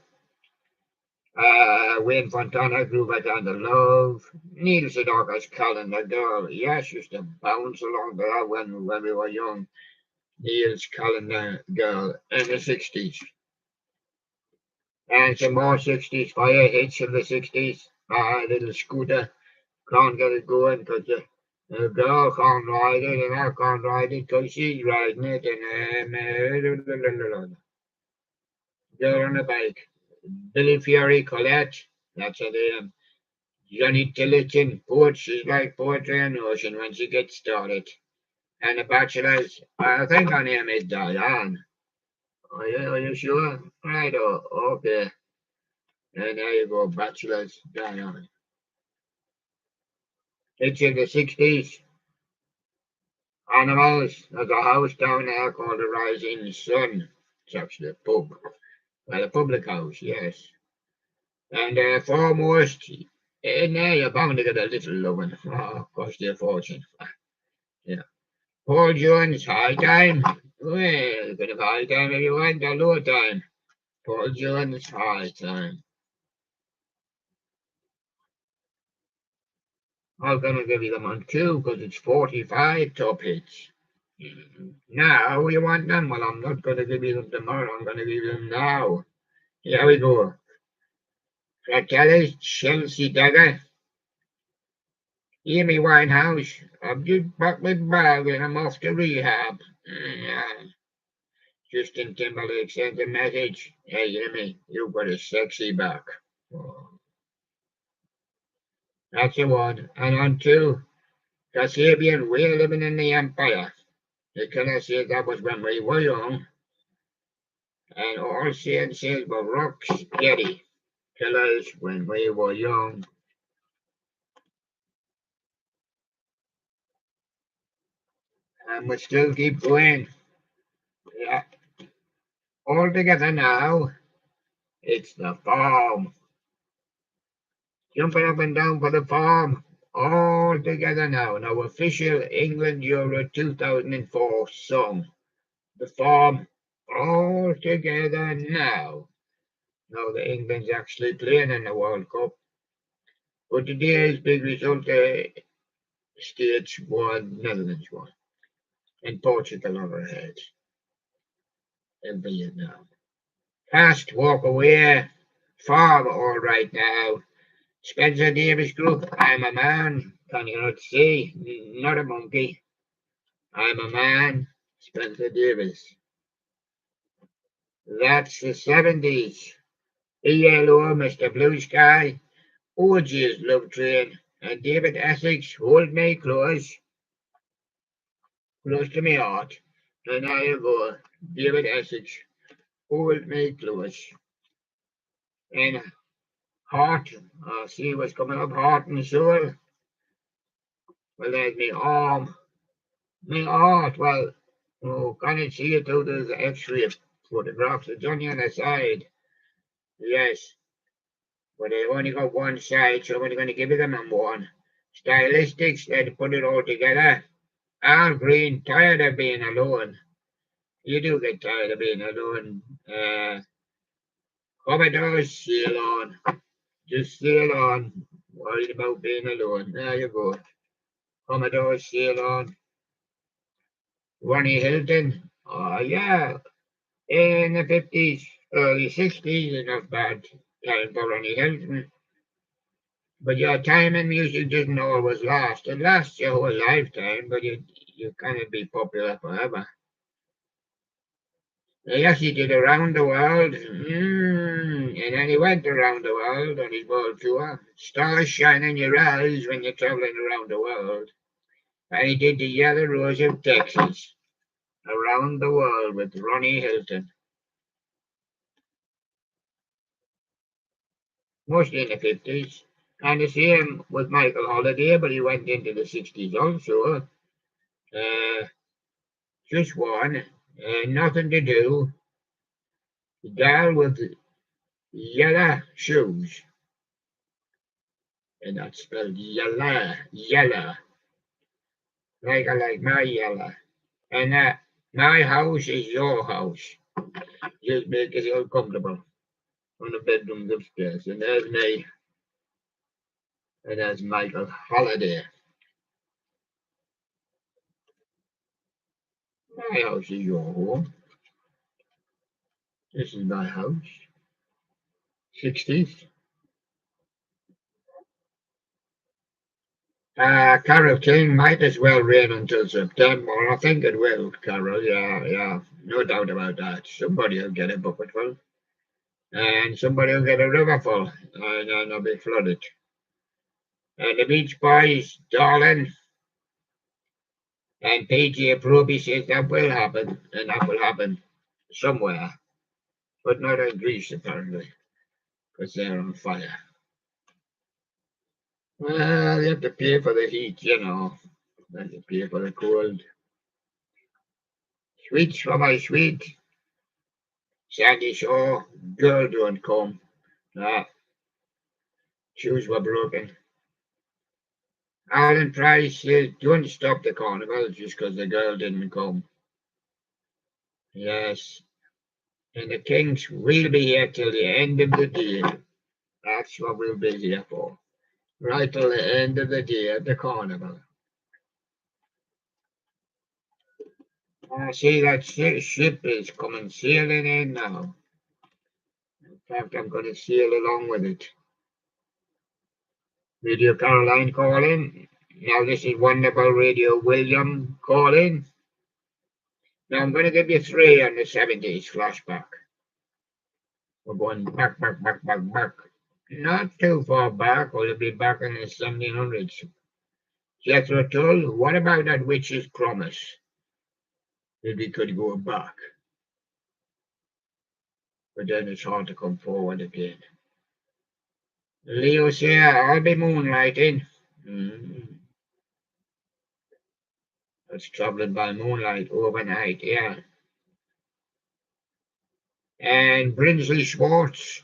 Wayne Fontana, Groove I Down to Love. Neil Sedaka's Calendar Girl. Yes, used to bounce along to that when we were young. Neil's Calendar Girl in the 60s. And some more 60s fire hits of the 60s. Little Scooter. Can't get it going because the girl can't ride it and I can't ride it because she's riding it. And girl on the bike. Billy Fury, Colette. That's her name. Johnny Tillotson, poet. She's like poetry in the ocean when she gets started. And the Bachelors, I think her name is Diane. Are you sure? Right, okay. And there you go, Bachelors, Diane. It's in the 60s. Animals, there's a house down there called the Rising Sun. It's actually a pub. Well, a public house, yes. And foremost, in there you're bound to get a little loving. Oh, cost you a fortune. Yeah. Paul Jones, high time. Well, you can have high time if you want, or low time. Paul Jones, high time. I'm going to give you them on 2 because it's 45 top hits. Now you want them? Well, I'm not going to give you them tomorrow. I'm going to give you them now. Here we go. Fratellis, Chelsea Dagger, Amy Winehouse. I'm just back with bag and I'm off to rehab. Justin Timberlake sent a message. Hey, Amy, you've got a sexy back. Oh, that's the one. And on 2, Kasabian, we're living in the Empire. The killer said that was when we were young. And all saints were rocks, Getty. Killers when we were young. And we still keep going. Yeah. All together now. It's the farm. Jumping up and down for the farm. All together now. Now official England Euro 2004 song. The farm. All together now. Now the England's actually playing in the World Cup. But today's big result, States won, Netherlands won. And Portugal are ahead in Vietnam. Fast walk away. Farm all right now. Spencer Davis Group. I'm a man. Can you not see? Not a monkey. I'm a man. Spencer Davis. That's the 70s. ELO, Mr. Blue Sky. OG's Love Train. And David Essex, Hold Me Close. Close to me heart. And there you go. David Essex, Hold Me Close. And Heart. See what's coming up. Heart and Soul. Well, there's me arm. Me heart. Well, oh, can you see it through the X-ray photographs? It's on the other side. Yes. But they only got one side, so I'm only going to give it them one. Stylistics, they'd put it all together. Al Green, tired of being alone. You do get tired of being alone. Commodore, sail on. Just sail on. Worried about being alone. There you go. Commodore, sail on. Ronnie Hilton. Oh, yeah. In the 50s, early 60s, not bad time for Ronnie Hilton. But your time in music doesn't always last. It lasts your whole lifetime, but you can't be popular forever. Yes, he did around the world. And then he went around the world on his world tour. Stars shine in your eyes when you're traveling around the world. And he did the Yellow Rose of Texas around the world with Ronnie Hilton. Mostly in the 50s. And the same with Michael Holiday, but he went into the 60s also. Just one. Nothing to do. The girl with yellow shoes. And that's spelled yellow. Yellow. Like I like my yellow. And my house is your house. Just make it uncomfortable on the bedrooms upstairs. And there's me. And there's Michael Holiday. My house is your home. This is my house. 60s. Carol King might as well rain until September. I think it will, Carol. Yeah. No doubt about that. Somebody will get a bucketful. And somebody will get a riverful. And then they'll be flooded. And the Beach Boys, Darling, and PJ Proby says that will happen. And that will happen somewhere. But not in Greece, apparently. Because they're on fire. Well, you have to pay for the heat, you know. You have to pay for the cold. Sweets for my sweet. Sandy Shaw, girl don't come. Shoes were broken. Alan Price says, don't stop the carnival just because the girl didn't come. Yes. And the Kings will be here till the end of the day. That's what we'll be here for. Right till the end of the day at the carnival. I see that ship is coming sailing in now. In fact, I'm going to sail along with it. Radio Caroline calling. Now this is Wonderful Radio William calling. Now I'm going to give you three on the 70s flashback. We're going back. Not too far back, we'll be back in the 1700s. Jethro Tull, what about that witch's promise? That we could go back. But then it's hard to come forward again. Leo says, I'll be moonlighting. That's traveling by moonlight overnight, yeah. And Brinsley Schwartz,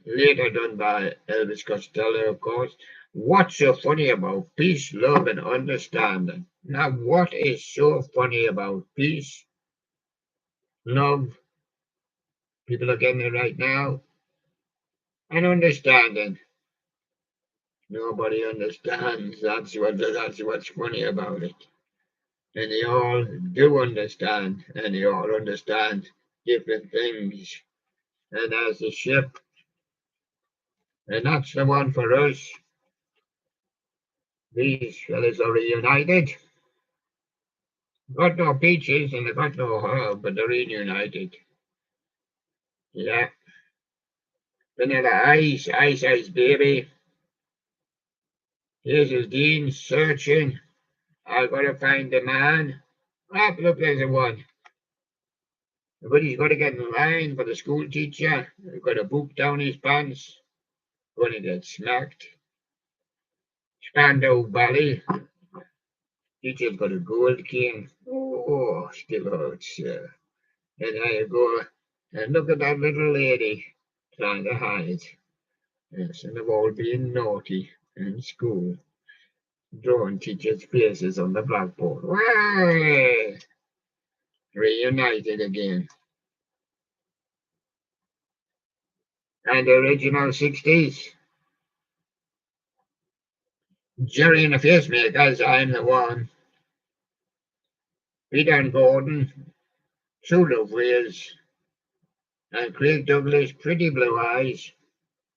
later done by Elvis Costello, of course. What's so funny about peace, love, and understanding? Now, what is so funny about peace, love, people are getting it right now, and understanding? Nobody understands. That's what's funny about it. And they all do understand, and they all understand different things. And there's the ship. And that's the one for us. These fellas are reunited. Got no peaches and they got no herb, but they're reunited. Yeah. Vanilla Ice, Ice Ice Baby. Here's his Dean searching. I've got to find the man. Ah, look, there's the one. But he's got to get in line for the school teacher. He's got a book down his pants. Going to get smacked. Spandau Ballet. Teacher's got a gold cane. Oh, still hurts. And there you go. And look at that little lady trying to hide. Yes, and they've all been naughty in school. Drawing teachers' faces on the blackboard. Way! Reunited again. And the original 60s. Jerry and the Facemakers, I'm the one. Peter and Gordon, True Love Ways, and Craig Douglas, Pretty Blue Eyes.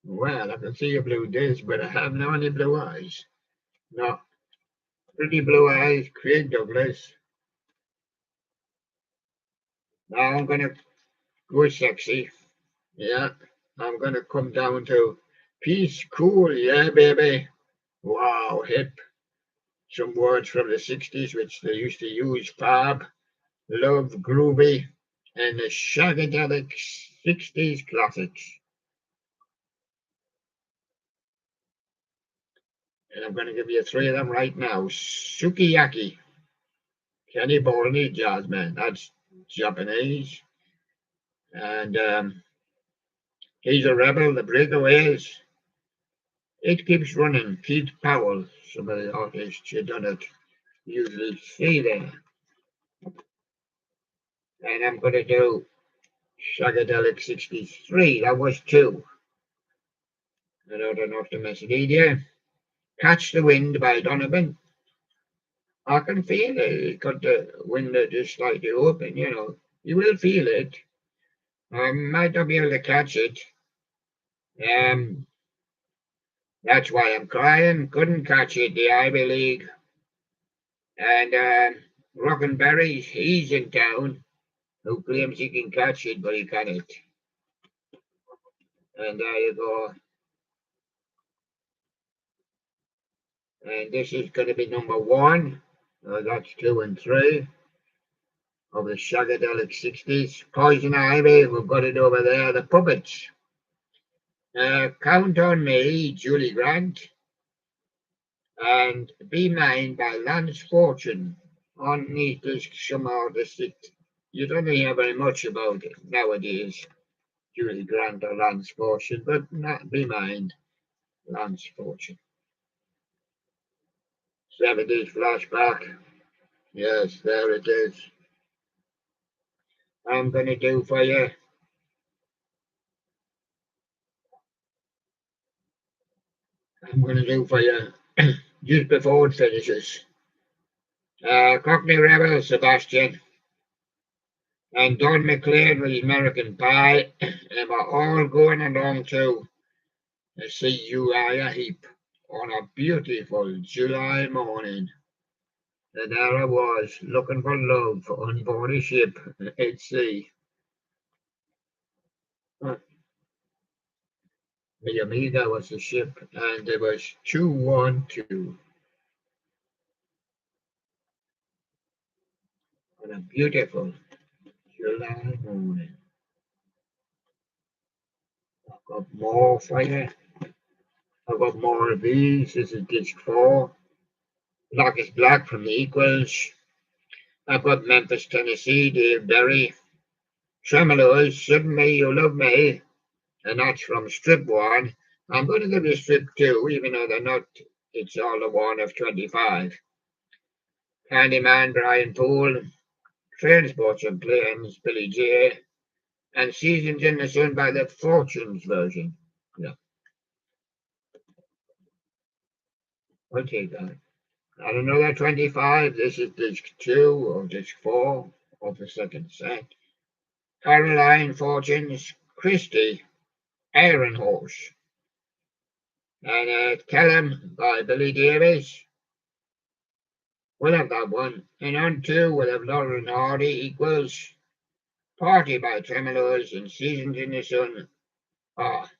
Well, I can see your blue days, but I have no any blue eyes. No. Pretty Blue Eyes, Craig Douglas. Now I'm going to go sexy. Yeah. I'm going to come down to peace, cool, yeah, baby. Wow, hip. Some words from the 60s which they used to use. Fab, love, groovy, and the shagadelic 60s classics. And I'm going to give you three of them right now. Sukiyaki, Kenny Bolney, Jazzman. That's Japanese. And He's a Rebel, The Breakaways. It Keeps Running, Keith Powell. Some of the artists you don't usually see there. And I'm going to do Shagadelic 63. That was two. I don't know if to mess it either. Catch the Wind by Donovan. I can feel it. It's got the window just slightly open, you know. You will feel it. I might not be able to catch it. That's why I'm crying. Couldn't catch it, the Ivy League. And Rockenberry, he's in town. Who claims he can catch it, but he can't. And there you go. And this is going to be number one. That's two and three of the Shagadelic 60s. Poison Ivy, we've got it over there. The Puppets. Count on Me, Julie Grant. And Be Mine by Lance Fortune. Underneath this, some artists that you don't hear very much about it nowadays. Julie Grant or Lance Fortune, but not Be Mine, Lance Fortune. 70s flashback. Yes, there it is. I'm going to do for you. I'm going to do for you just before it finishes. Cockney Rebel, Sebastian, and Don McLean with American Pie, and we're all going along to see Uriah Heep on a beautiful July morning. And there I was, looking for love on board a ship at sea. The Amiga was the ship, and it was 212. On a beautiful July morning. I've got more for you. I've got more of these. This is disc 4. Black is Black from the Equals. I've got Memphis, Tennessee, Dave Berry. Tremolo's Suddenly You Love Me. And that's from strip 1. I'm going to give you strip 2, even though they're not, it's all the one of 25. Candyman, Brian Poole. Transports and Planes, Billy J. And Seasons in the Sun by the Fortunes version. Yeah. I'll take that. At another 25, this is disc 2 or disc 4 of the second set. Caroline Fortunes, Christie, Iron Horse. And Tell 'Em by Billy Davis. We'll have that one. And on two, we'll have Laurel and Hardy equals Party by Tremolos and Seasons in the Sun. Ah,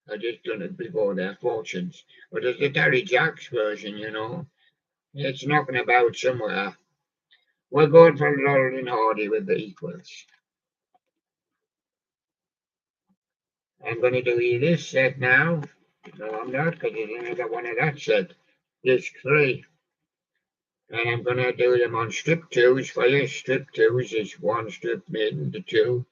I just done it before their fortunes. But there's the Terry Jacks version, you know. It's knocking about somewhere. We're going for Laurel and Hardy with the equals. I'm going to do this set now. No, I'm not, because there's another one of that set. There's three. And I'm going to do them on strip twos for you. Strip twos is one strip mid, the two.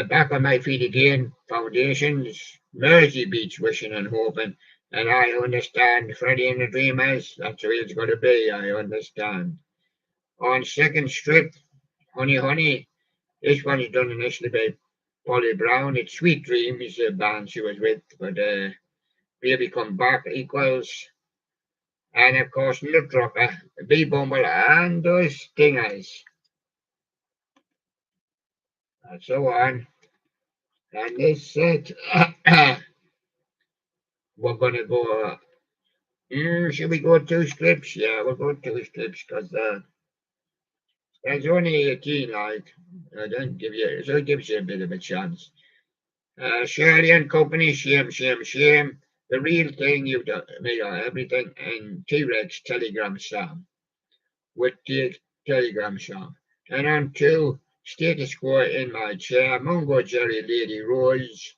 Back on my feet again, foundations, Mersey Beach, wishing and hoping. And I understand Freddie and the Dreamers, that's the way it's going to be, I understand. On second strip, Honey Honey, this one is done initially by Polly Brown. It's Sweet Dreams, the band she was with, but Baby Come Back equals. And of course, Nut Rocker, B Bumble, and those Stingers. And so on. And this set, we're going to go. Should we go two strips? Yeah, we'll go two strips because there's only 18, like. I don't give you, so it gives you a bit of a chance. Shirley and Company, shame, shame, shame. The real thing, you've done me or everything, and T-Rex Telegram Song with the Telegram Song. And on two, Status Quo in My Chair, Mungo Jerry Lady Rose,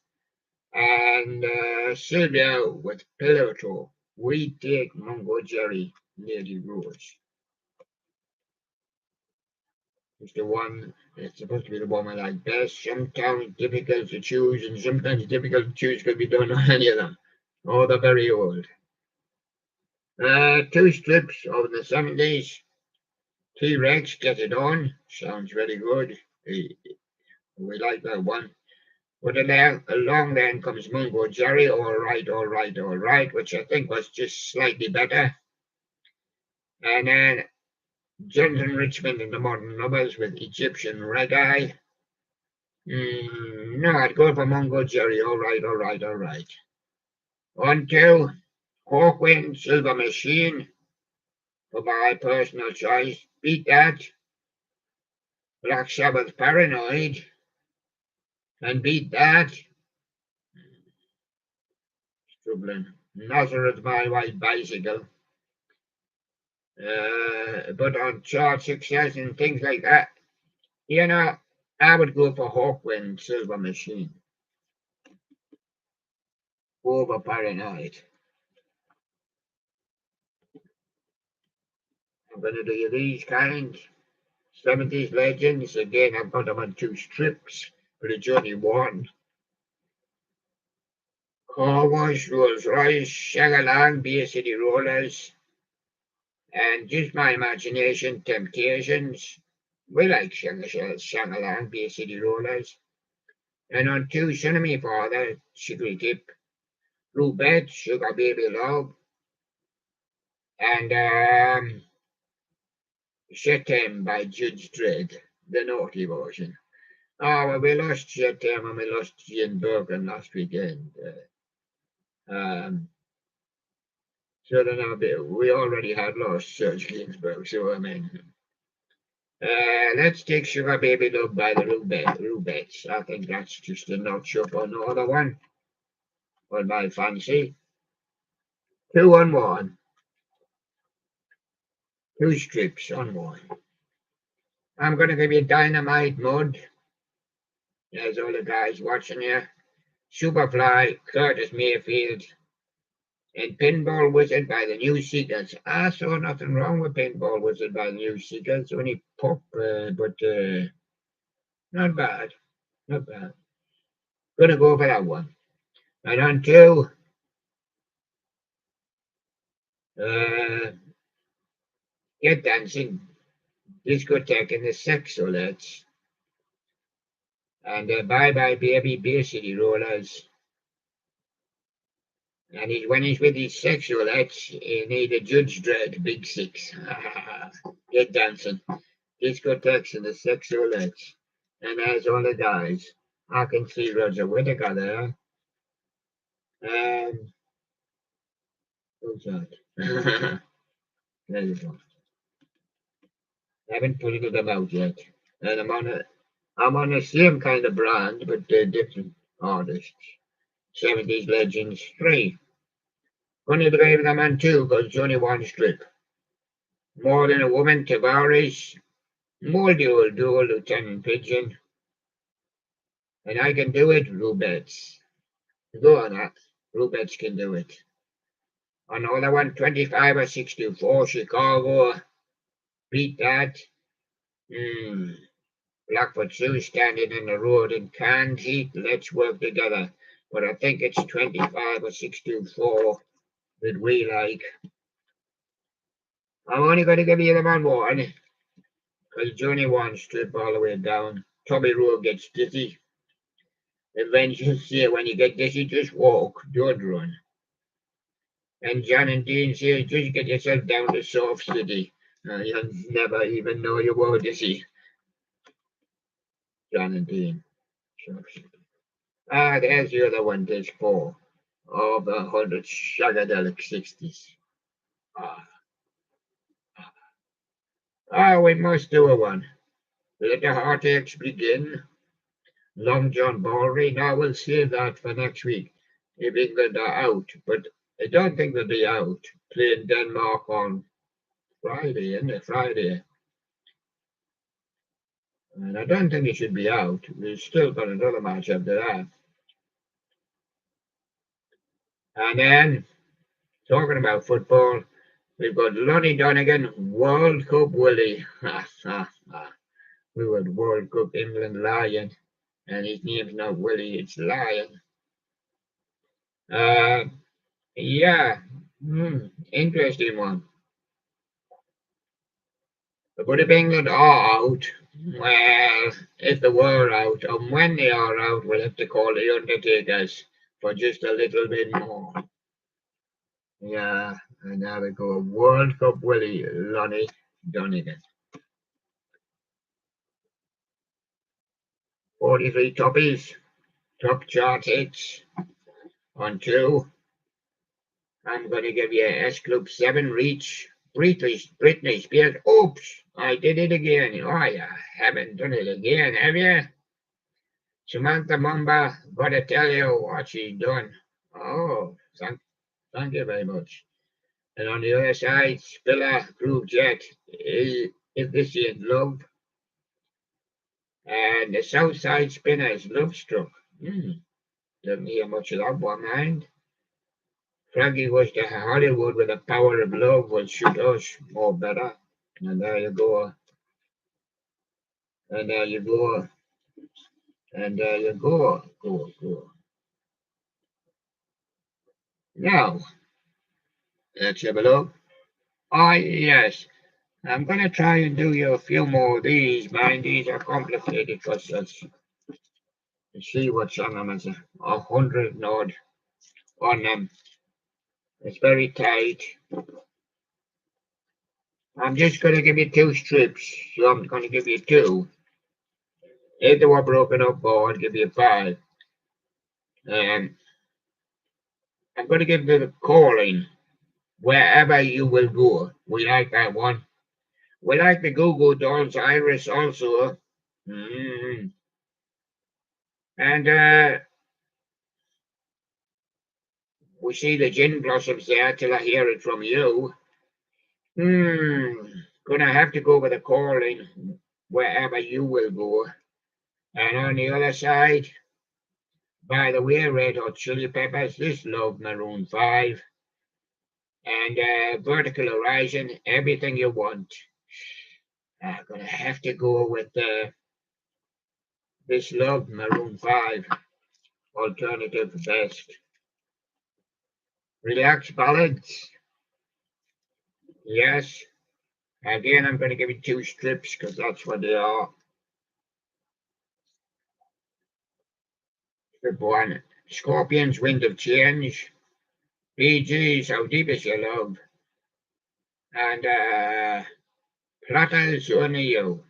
and Sylvia with Pillow Talk. We take Mungo Jerry Lady Rose. It's the one, it's supposed to be the one I like best. Sometimes difficult to choose, and sometimes difficult to choose because we don't know any of them. Oh, they're very old. Two strips of the 70s. T-Rex, Get It On. Sounds very good. We like that one. But along then comes Mungo Jerry, all right, which I think was just slightly better. And then Jonathan Richmond and the Modern Lovers with Egyptian Reggae. No, I'd go for Mungo Jerry, all right. On to Hawkwind Silver Machine for my personal choice. Beat that. Black Sabbath Paranoid. And beat that. Struggling. Nazareth My White Bicycle. But on chart success and things like that, you know, I would go for Hawkwind Silver Machine over Paranoid. I'm going to do these kinds. 70s legends. Again, I've got them on two strips, but it's only one. Car Wash, Rolls Royce, Shagalong, Bay City Rollers, and just my imagination, Temptations. We like Shagalong, Bay City Rollers. And on two, Son of Me Father, Sugar Dip, Bluebird, Sugar Baby Love, and Shetem by Judge Dredd, the naughty version. Oh, well, we lost Shetem and we lost Ian Bergen last weekend. So then we already had lost Serge Ginsburg, so I mean, let's take Sugar Baby Love by the Rubettes. I think that's just a notch up on the other one, on my fancy. 2 on 1. 2 strips on 1. I'm going to give you Dynamite Mud. There's all the guys watching here. Superfly, Curtis Mayfield, and Pinball Wizard by the New Seekers. I saw nothing wrong with Pinball Wizard by the New Seekers. Only pop, but not bad. Not bad. Gonna go for that one. And on 2, Get Dancing, Discotheque and the Sexolettes. And Bye Bye Baby, Bay City Rollers. And when he's with his sexualettes, he need a Judge Dredd, Big Six. Get Dancing, Discotheques and the Sexualettes. And there's all the guys. I can see Roger Whittaker there. Who's that? There you go. I haven't put them out yet. And I'm on the same kind of brand, but they're different artists. 70s Legends 3. Only believe them on 2 because it's only one strip. More Than a Woman, Tavares, Moldul, Dual, Lieutenant Pigeon. And I can do it, Rubets. Go on that. Rubets can do it. Another one, 25 or 64, Chicago. Beat that. Blackfoot Sue standing in the road in canned heat. Let's work together. But I think it's 25 or 64 that we like. I'm only going to give you the one more, because Johnny one strip all the way down. Tommy Rowe gets dizzy. Avengers say when you get dizzy, just walk, don't run. And John and Dean say just get yourself down to Soft City. You'll never even know you were dizzy. John and Dean, Soft City. There's the other one, there's 4 of 100 shagadelic 60s. We must do a one. Let the heartaches begin. Long John Baldry. Now we'll save that for next week if England are out. But I don't think they'll be out. Playing Denmark on Friday, isn't it? Friday. And I don't think it should be out. We've still got another match after that. And then, talking about football, we've got Lonnie Donegan, World Cup Willie. We were World Cup England Lion. And his name's not Willie, it's Lion. Yeah, interesting one. But if England are out, well, if they were out, and when they are out, we'll have to call the Undertakers for just a little bit more. Yeah, and now we go World Cup Willie, Lonnie Donegan. 43 toppies, top chart hits on 2. I'm going to give you S Club 7 Reach. Britney Spears. Oops, I did it again. Oh, you haven't done it again, have you? Samantha Mumba, gotta tell you what she's done. Oh, thank you very much. And on the other side, Spiller Groove Jet, Is This Yet Love? And the Southside Spinners, Love Struck. Didn't hear much of that one, mind. Frankie was to Hollywood with the power of love will shoot us more better. And there you go. And there you go. And there you go. Go. Now, let's have a look. Oh, yes. I'm going to try and do you a few more of these. Mind, these are complicated because let's see what's on them. It's 100 node on them. It's very tight. I'm just going to give you 2 strips. So I'm going to give you 2. If they were broken up, I'd give you 5. I'm going to give you the calling. Wherever you will go. We like that one. We like the Goo Goo Dolls Iris also. And we see the gin blossoms there till I hear it from you. Gonna have to go with the calling wherever you will go. And on the other side, by the way, Red Hot Chili Peppers, This Love, Maroon 5. And Vertical Horizon, Everything You Want. I'm gonna have to go with This Love, Maroon 5. Alternative best. Relax ballads. Yes. Again, I'm going to give you 2 strips because that's what they are. Strip 1. Scorpions, Wind of Change. Bee Gees, How Deep Is Your Love? And Plata's Only You.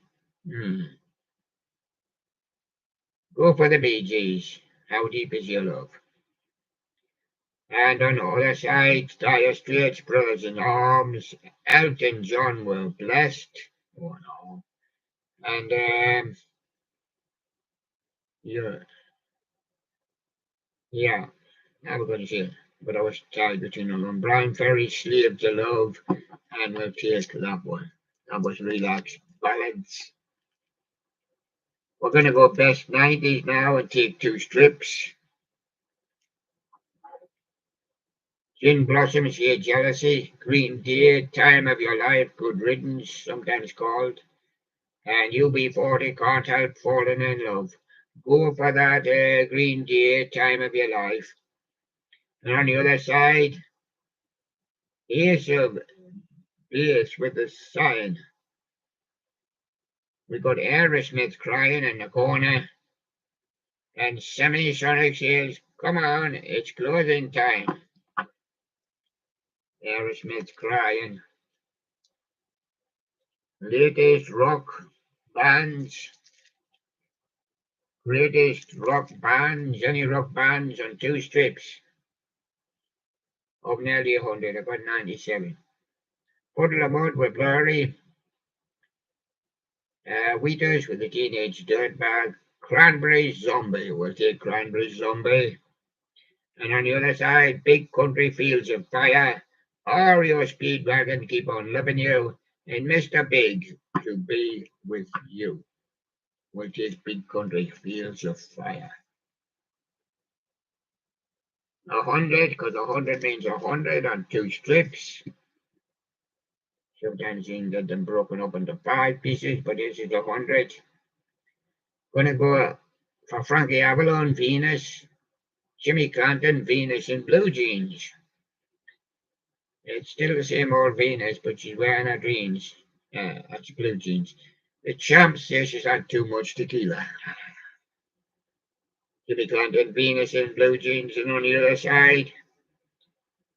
Go for the Bee Gees. How deep is your love? And on the other side, Dire Straits, Brothers in Arms, Elton John were blessed. Oh no. And yeah, yeah, now we're going to see. But I was tied between them. Brian Ferry, Slave to Love, and we'll take that one. That was Relax Ballads. We're going to go best 90s now and take two strips. Gin Blossoms, Here Jealousy, Green Day, Time of Your Life, Good Riddance, sometimes called, and UB40, Can't Help Falling in Love. Go for that Green Day, Time of Your Life. And on the other side, Ace of Base with the Sign. We got Aerosmith crying in the corner, and Semi-Sonic says, come on, it's closing time. Aerosmith crying. Latest rock bands. Greatest rock bands, any rock bands on two strips of nearly 100. I got 97. Puddle of Mud with Blurry. Wheaters with the Teenage Dirtbag. Cranberry Zombie. We'll take Cranberry Zombie. And on the other side, Big Country Fields of Fire. REO Speedwagon, Keep on Loving You. And Mr. Big, To Be With You. We'll take Big Country Fields of Fire. 100, because 100 means 100 on two strips. Sometimes you can get them broken up into 5 pieces, but this is 100. Gonna go for Frankie Avalon, Venus. Jimmy Clanton, Venus in blue jeans. It's still the same old Venus, but she's wearing her jeans. That's blue jeans. The Champ says she's had too much tequila. Jimmy Clanton, Venus in blue jeans, and on the other side,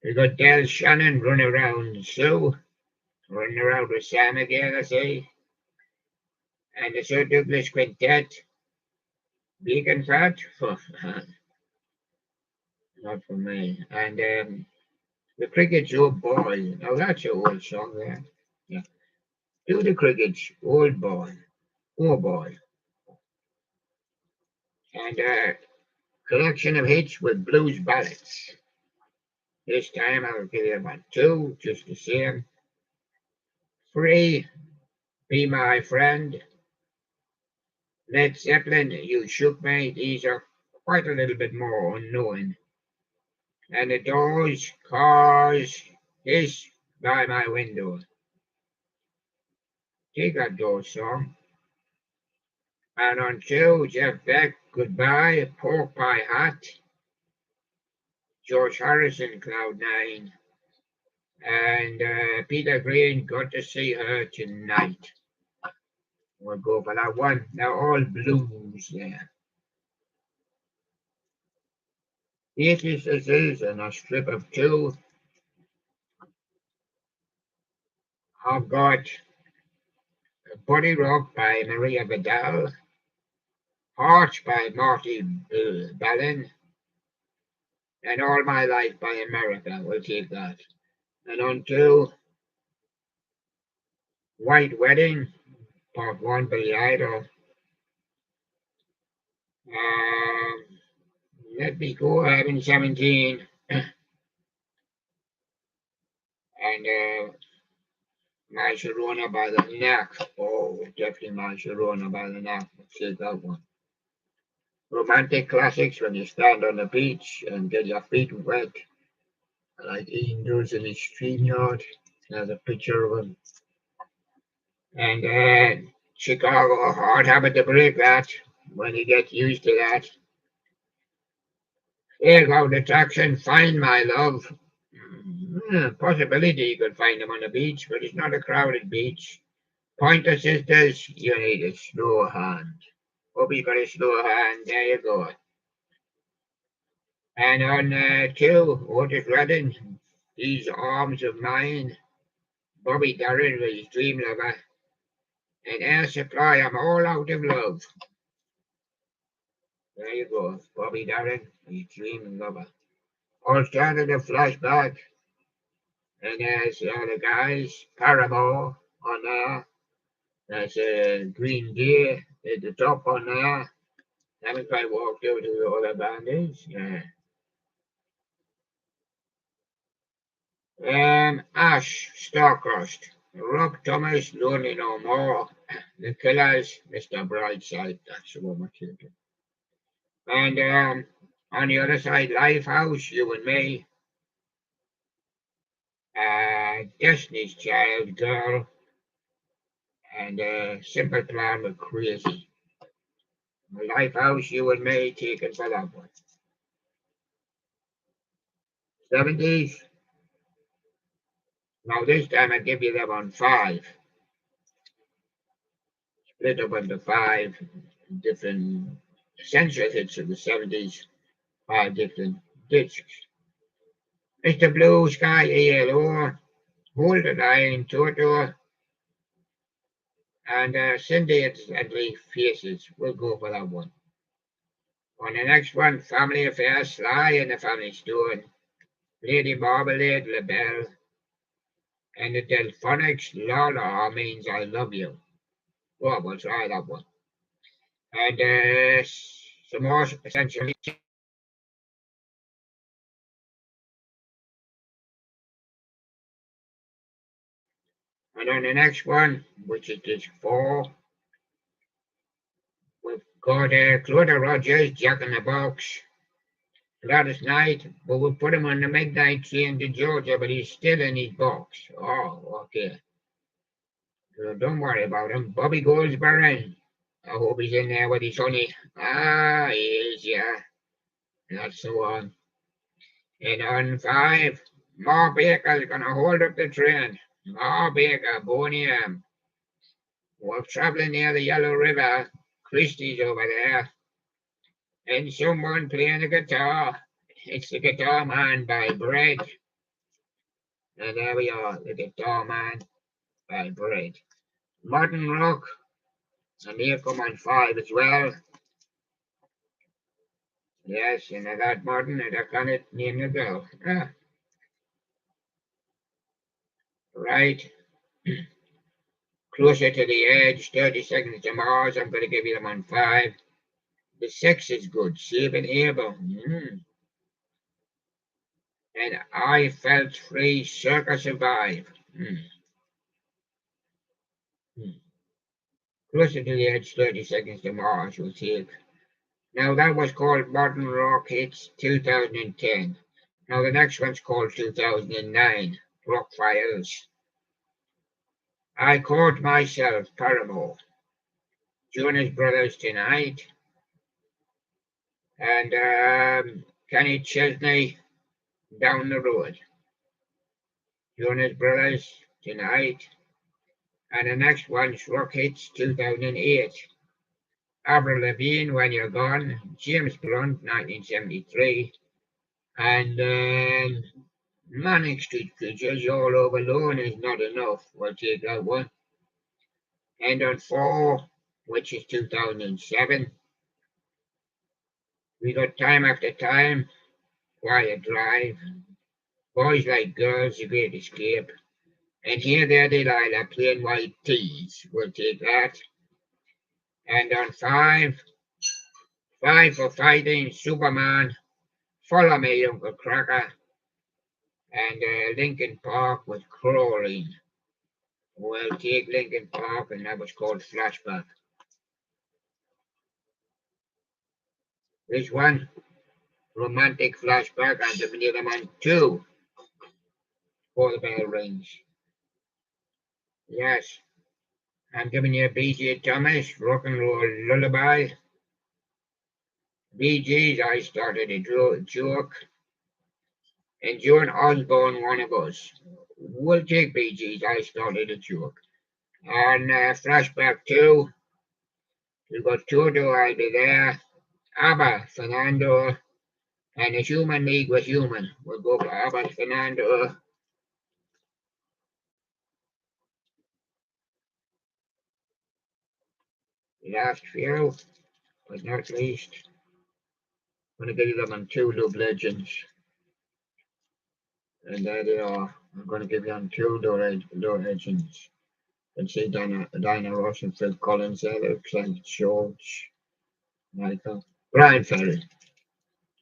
we got Del Shannon running around Sue. Running around with Sam again, I say. And the Sir Douglas Quintet. Big and fat? Not for me. And the Crickets, Oh Boy. Now that's an old song there. Yeah. Do the Crickets, Old Boy. Oh Boy. And collection of hits with blues ballads. This time I'll give you about 2, just the same. 3, Be My Friend. Led Zeppelin, You Shook Me. These are quite a little bit more unknown. And the Doors, Cars, Hiss by My Window. Take that Doors song. And on 2, Jeff Beck, Goodbye, Pork Pie Hat. George Harrison, Cloud 9. And Peter Green, Got to See Her Tonight. We'll go for that one. Now all blues there. This is in a strip of 2. I've got Body Rock by Maria Vidal. Hearts by Marty Balin. And All My Life by America. We'll take that. And on 2, White Wedding, Part 1, Billy Idol. Let Me Go, Heaven 17. And My Sharona by the Neck. Oh, definitely My Sharona by the Neck. Let's take that one. Romantic classics when you stand on the beach and get your feet wet, like Ian does in his stream yard. There's a picture of him. And Chicago, hard habit to break that when you get used to that. Aircraft attraction, Find My Love. Possibility you could find them on the beach, but it's not a crowded beach. Pointer Sisters, You Need a Slow Hand. Hope you got a slow hand. There you go. And on 2, Otis Redding, These Arms of Mine. Bobby Darin with his Dream Lover. And Air Supply, I'm All Out of Love. There you go. Bobby Darin, a dreaming lover. All started a flashback, and there's the guys, Paramore on there. There's a Green Deer at the top on there. Haven't quite walked over to the other bandits. Yeah. Ash, Starcrossed. Rob Thomas, Lonely No More. The Killers, Mr. Brightside. That's the one we're thinking. And on the other side, Lifehouse, You and Me. Destiny's Child, Girl. And Simple Plan with Crazy. Lifehouse, You and Me, taken for that one. 70s. Now this time I give you them on 5. Split up into 5 different essential hits of the 70s. 5 different discs. Mr. Blue Sky ELO, Hold the Line Toto, and Cindy and Lee Faces. We'll go for that one. On the next one, Family Affairs, Sly and the Family Stone, Lady Marmalade, LaBelle, and the Delphonics, La La Means I Love You. Well, we'll try that one. And some more essentially. And on the next one, which is disc 4, we've got Claudia Rogers, Jack in the Box, Gladys Knight, but we'll put him on the midnight train to Georgia, but he's still in his box. Oh, okay. So don't worry about him. Bobby Goldsberry. I hope he's in there with his honey. Ah, he is, yeah. That's the one. And on 5, Ma Baker's gonna hold up the train. Ma Baker, Boney M. We're traveling near the Yellow River. Christie's over there. And someone playing the guitar. It's the Guitar Man by Bread. And there we are, the Guitar Man by Bread. Modern Rock. And here come on 5 as well. Yes, and I got modern and I got it name the girl. Right. Closer to the Edge, 30 Seconds to Mars. I'm going to give you them on 5. The Sex is Good, Saving Abel. And I Felt Free, Circa Survive. Closer to the Edge, 30 Seconds to Mars will take. Now that was called Modern Rock Hits 2010. Now the next one's called 2009, Rock Files. I Caught Myself, Paramore. Jonas Brothers Tonight. And Kenny Chesney, Down the Road. Jonas Brothers Tonight. And the next one's Rock Hits 2008. Avril Lavigne, When You're Gone. James Blunt, 1973. And Manic Street Preachers, All Over Alone Is Not Enough. We'll take that one. And on 4, which is 2007, we got Time After Time, Quiet Drive, Boys Like Girls, The Great Escape, and Here There Delilah, Plain White Tees. We'll take that. And on 5, 5 for Fighting, Superman, Follow Me, Uncle Cracker, and Linkin Park with Crawling. We'll take Linkin Park, and that was called Flashback. This one, Romantic Flashback, I'm giving you them on 2 before the bell rings. Yes, I'm giving you B.J. Thomas, Rock and Roll Lullaby. Bee Gees, I Started a Joke. And Joan Osborne, One of Us. We'll take Bee Gees, I Started a Joke. On Flashback 2, we've got Toto, I'll Be There. ABBA, Fernando. And the Human League was Human. We'll go for ABBA, Fernando. Last few, but not least. going to give them on 2 Love Legends. And there they are. I'm going to give you on 2 Love Legends. You can see Diana Ross and Phil Collins there. Looks like George, Michael, Brian Ferry.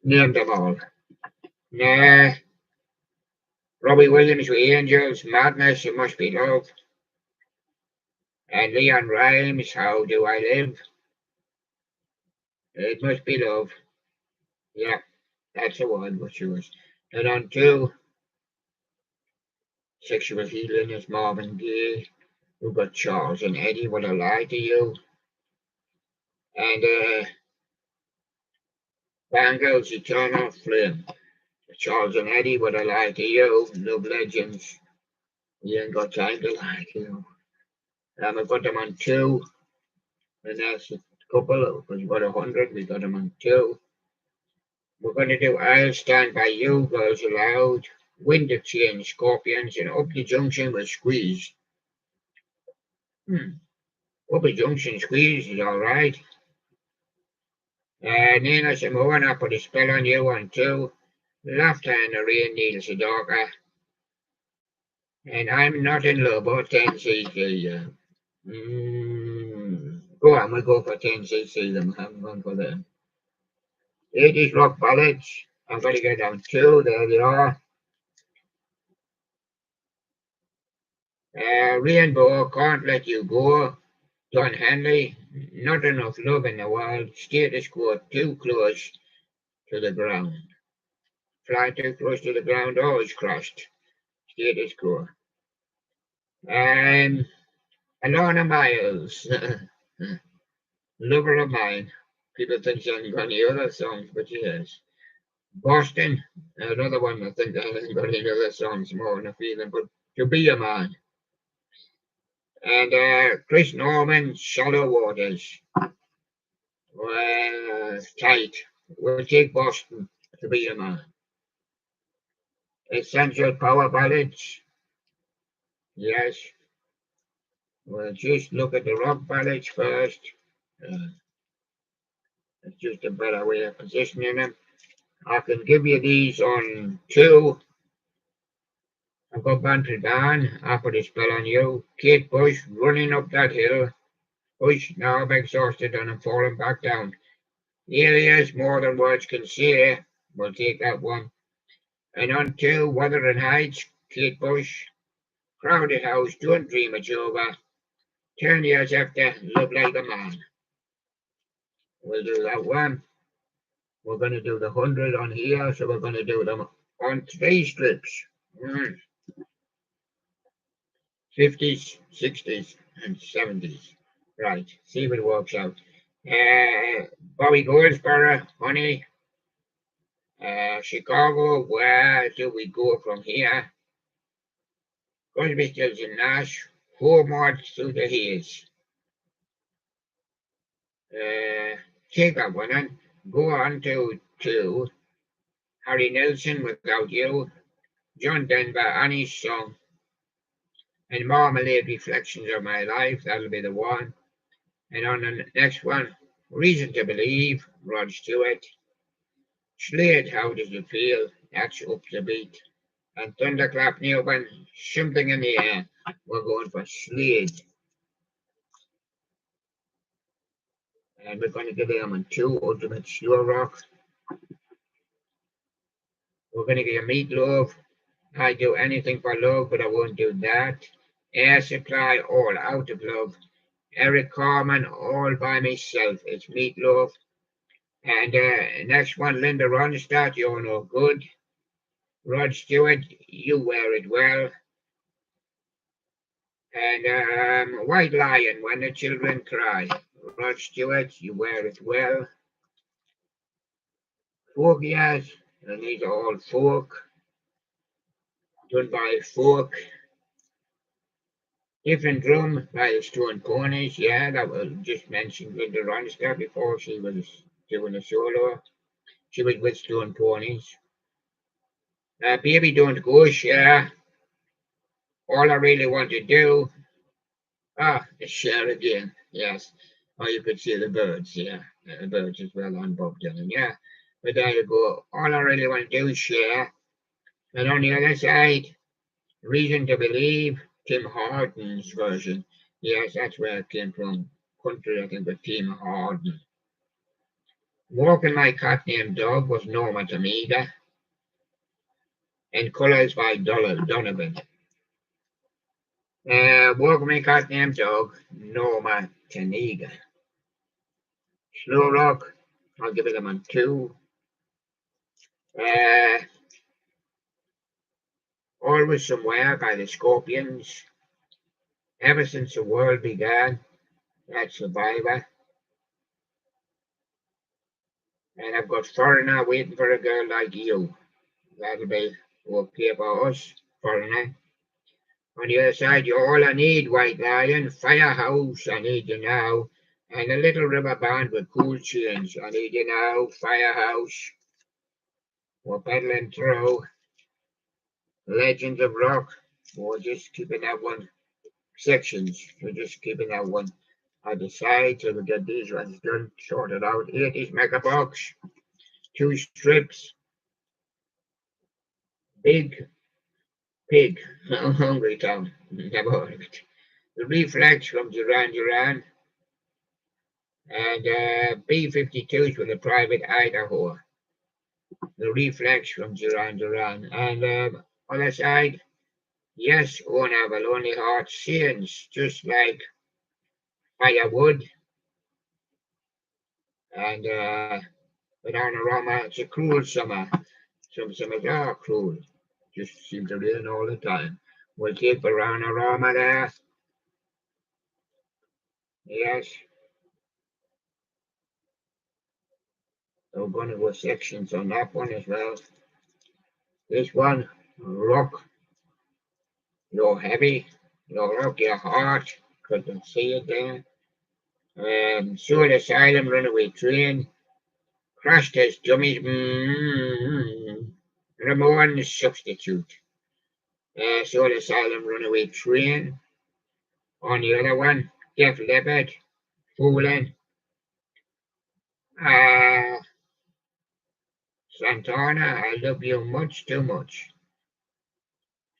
Name them all. Nah. Robbie Williams with Angels, Madness, It Must Be Love. And Leon Rimes, How Do I Live? It Must Be Love. Yeah, that's the one, which was. And on 2, Sexual Healing is Marvin Gaye. We've got Charles and Eddie, Would I Lie to You? And Bangles, Eternal Flame. Charles and Eddie, Would I Lie to You? Love Legends. You Ain't Got Time to Lie to You. I've got them on 2. And that's a couple, because we've got 100, we got them on 2. We're going to do I'll Stand By You, Girls Aloud, Wind of Change, Scorpions, and Up the Junction with Squeeze. Up the Junction Squeeze is alright. Nina Simone, I Put a Spell on You on 2. Laughter in the Rain, Neil Sedaka. And I'm Not in Love, or 10cc. Go on, we'll go for 10cc, then I'm going for them. 80s rock ballads. I'm going to get down 2, there they are. Rainbow, Can't Let You Go. Don Henley, Not Enough Love in the World. Status Quo, Too Close to the Ground. Fly Too Close to the Ground, always crashed. Status Quo. Alana Miles, Lover of Mine. People think she hasn't got any other songs, but she has. Boston, another one I think I haven't got any other songs more than a feeling, but To Be a Man. And Chris Norman, Shallow Waters. Tight. We'll take Boston, To Be a Man. Essential Power Ballads. Yes. We'll just look at the rock ballads first. It's just a better way of positioning them. I can give you these on 2. I've got Bantry Dan, I Put a Spell on You. Kate Bush, Running Up That Hill. Bush, Now I'm Exhausted and I'm Falling Back Down. Here he is, More Than Words Can Say. We'll take that one. And on 2, Wuthering Heights, Kate Bush. Crowded House, Don't Dream It's Over. 10 Years After, Love Like a Man. We'll do that one. We're going to do the 100 on here, so we're going to do them on 3 strips. 50s, 60s, and 70s. Right, see what it works out. Bobby Goldsboro, Honey. Chicago, where do we go from here? Crosby, Stills and Nash, Homeward Through the Haze. Take that one and go on to Harry Nilsson, Without You. John Denver, Annie's Song. And Marmalade, Reflections of My Life. That'll be the one. And on the next one, Reason to Believe, Rod Stewart. Slade, How Does It Feel? That's Up the Beat. And Thunderclap Newman, Something in the Air. We're going for Slade. And we're going to give them on 2, Ultimate Slow Rock. We're going to give Meat Love. I Do Anything for Love, but I won't do that. Air Supply, All Out of Love. Eric Carmen, All by Myself. It's Meat Love. And next one, Linda Ronstadt, You're No Good. Rod Stewart, You Wear It Well. And White Lion, When the Children Cry. Rod Stewart, You Wear It Well. Folk Years, and these are all folk. Done by folk. Different Drum by the Stone Ponies. Yeah, that was just mentioned Linda Ronstadt before. She was doing a solo. She was with Stone Ponies. Baby Don't Gush, yeah. All I Really Want to Do. It's Share Again, yes. Oh, you could see the birds, yeah. The birds as well on Bob Dylan, yeah. But there you go. All I really want to do is share. And on the other side, Reason to Believe, Tim Horton's version. Yes, that's where it came from. Country, I think, with Tim Horton. Walking My Cat Named Dog was Norma Tamega. And Colours by Donovan. Walking My Cat Named Dog, Norma Tamega. Slow Rock, I'll give it a 2. Always Somewhere by the Scorpions. Ever Since the World Began, that's Survivor. And I've got Foreigner, Waiting for a Girl Like You. That'll be okay for us, Foreigner. On the other side, You're All I Need, White Lion, Firehouse, I Need You Now, and a Little River Band with Cool Change, I Need You Now, Firehouse. We're pedaling through Legends of Rock. We're just keeping that one. Sections, we're just keeping that one. I decide to get these ones done, sorted out. 80s megabox, 2 strips, Big Pig, Hungry Town, never heard of it. The Reflex from Duran Duran, and B-52s with a Private Idaho. The Reflex from Duran Duran, and other side, Yes, One Have a Lonely Heart Scenes, just like Firewood, and Bananarama, It's a Cruel Summer. Some summers are cruel, just seem to rain all the time. We'll take Bananarama there. Yes. We're going to go sections on that one as well. This one, Rock Your Heavy, Rock Your Heart, couldn't see it there. Soul Asylum, Runaway Train, Crash Test Dummies, Ramones Substitute. Soul Asylum, Runaway Train. On the other one, Def Leppard, Foolin'. Santana, I Love You Much Too Much.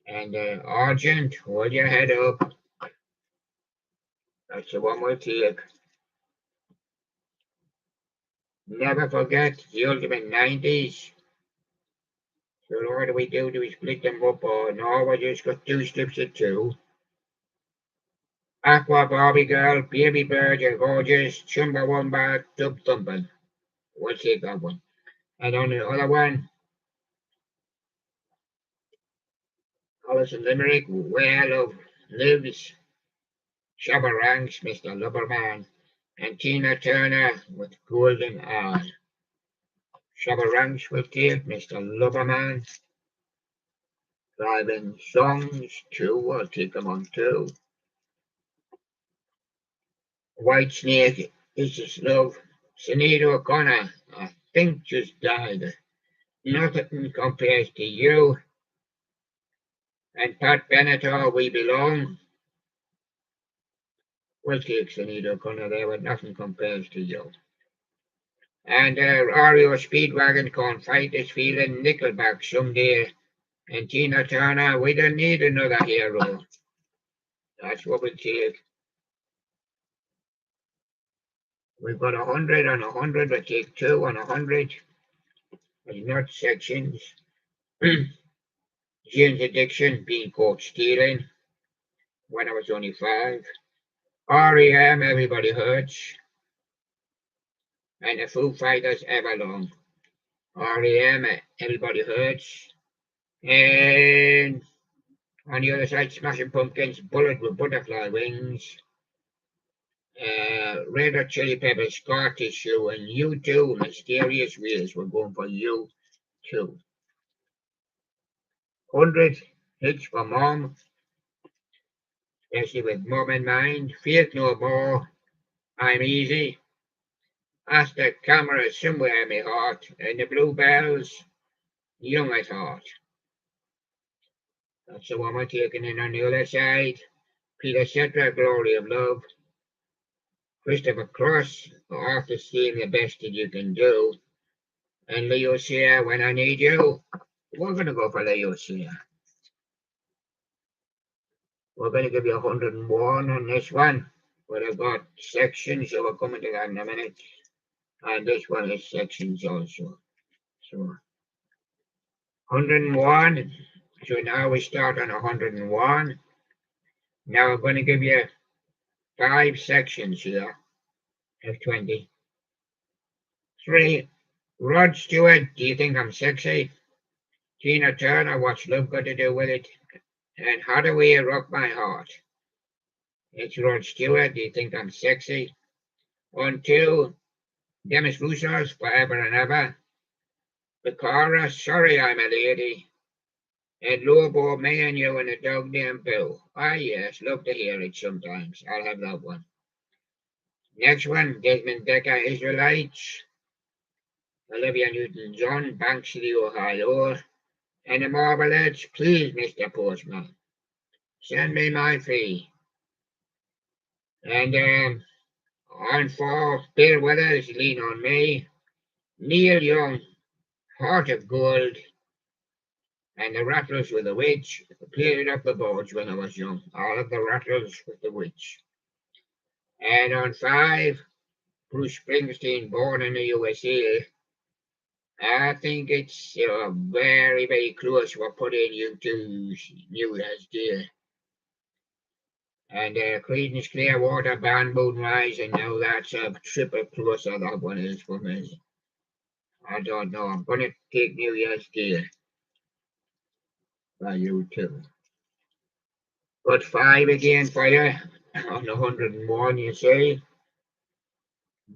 And Argent, Hold Your Head Up. That's the one we'll take. Never Forget, the Ultimate 90s. So what do we do? Do we split them up, or no, we just got 2 strips of 2. Aqua, Barbie Girl, Baby Bird, You're Gorgeous, Chumbawamba, Dub Thumpin'. We'll take that one. And on the other one, Alison Limerick, Where Love Lives, Shabba Ranks, Mr. Loverman, and Tina Turner with Golden Hour. Shabba Ranks will take Mr. Loverman. Driving Songs 2, I'll take them on 2. White Snake, Is This Love? Sinead O'Connor, I Think Just Died. Nothing Compares to You. And Pat Benatar, We Belong. We'll take Sinead O'Connor there, but Nothing Compares to You. And REO Speedwagon, Can't Fight This Feeling, Nickelback Someday. And Tina Turner, We Don't Need Another Hero. That's what we'll take. We've got 100 on 100, we'll take 2 on 100. There's not sections. Jane's Addiction, Being Caught Stealing, when I was only 5. REM, Everybody Hurts. And the Foo Fighters, Everlong. REM, Everybody Hurts. And on the other side, Smashing Pumpkins, Bullet with Butterfly Wings. Red Hot Chili Peppers, Scar Tissue, and U2, Mysterious Ways. We're going for U2. 100 hits for Mom, especially with Mom in mind. Faith No More, I'm Easy. Ask the Camera, Somewhere in My Heart, and the Bluebells, Young at Heart. That's the one we're taking in on the other side. Peter Cetera, Glory of Love. Christopher Cross, After Seeing the Best That You Can Do. And Laodicea, when I need you, we're going to go for Laodicea. We're going to give you 101 on this one, but I've got sections, so we're coming to that in a minute. And this one is sections also. So 101. So now we start on 101. Now I'm going to give you 5 sections here of 20. 3. Rod Stewart, do you think I'm sexy? Tina Turner, what's love got to do with it? And how do we rock my heart? It's Rod Stewart, do you think I'm sexy? 1, 2. Demis Roussos, forever and ever. The chorus, sorry I'm a lady. And Lobo, me and you and a dog named Bill. Ah yes, love to hear it sometimes. I'll have that one. Next one, Desmond Decker, Israelites. Olivia Newton-John, Banks of the Ohio. And the Marvelettes, please, Mr. Postman, send me my fee. And on 4, Bill Withers, Lean on Me. Neil Young, Heart of Gold. And the Rattlers with the Witch. Played it up the boards when I was young. All of the Rattlers with the Witch. And on 5, Bruce Springsteen, Born in the USA. I think it's very, very close. We're putting U2's New Year's Day. And Creedence Clearwater, Band Moonrise, and now that's a triple closer that one is for me. I don't know. I'm going to take New Year's Day by U2. Got 5 again for you on the 101, you say.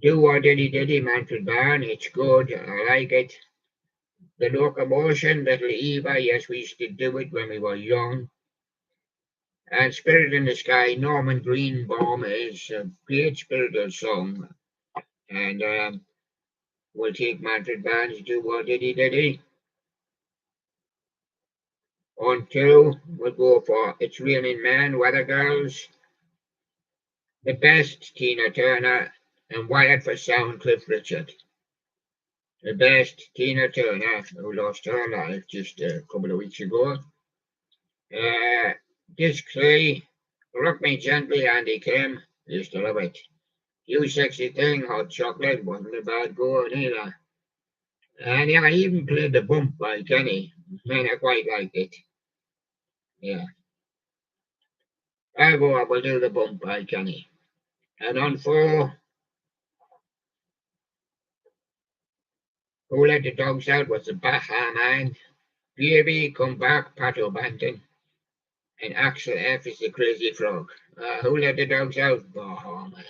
Do or Diddy Diddy, Manfred Mann. It's good. I like it. The Locomotion, Little Eva. Yes, we used to do it when we were young. And Spirit in the Sky, Norman Greenbaum is a great spiritual song. And we'll take Manfred Mann's Do What Diddy Diddy. On 2, we'll go for It's Raining Men, Weather Girls. The Best, Tina Turner. And Wired for Sound, Cliff Richard. The Best, Tina Turner, who lost her life just a couple of weeks ago. This Clay, Rock Me Gently, Andy Kim. Used to love it. You Sexy Thing, Hot Chocolate, wasn't a bad going either. And yeah, I even played The Bump by Kenny. Man, I quite liked it. Yeah. I will do The Bump by Kenny. And on 4, Who Let the Dogs Out was the Baha Man. Baby, Come Back, Pat O'Banton. And Axel F is the Crazy Frog. Who Let the Dogs Out? Baha Man.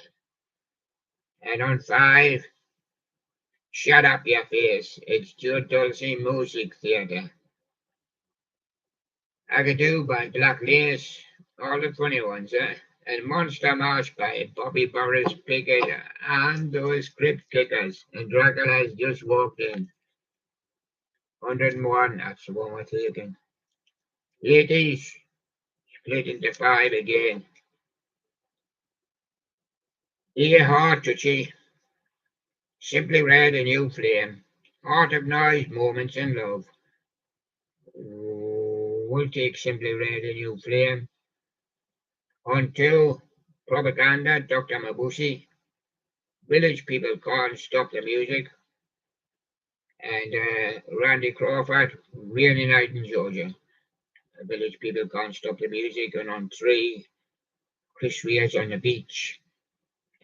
And on 5, Shut Up Your Face. It's Joe Dulcie Music Theatre. Agadoo by Black Lace. All the funny ones, eh? And Monster Mash by Bobby Boris Pickett and those Crypt Kickers. And Dracula has just walked in. 101, that's the one we're taking. 80s, split into 5 again. Ear Heart Touchy. Simply Red, A New Flame. Heart of Noise, Moments in Love. We'll take Simply Red, A New Flame. On 2, Propaganda, Dr. Mabushi. Village People Can't Stop the Music. And Randy Crawford, Rainy Night in Georgia. Village People Can't Stop the Music. And on 3, Chris Rears on the Beach.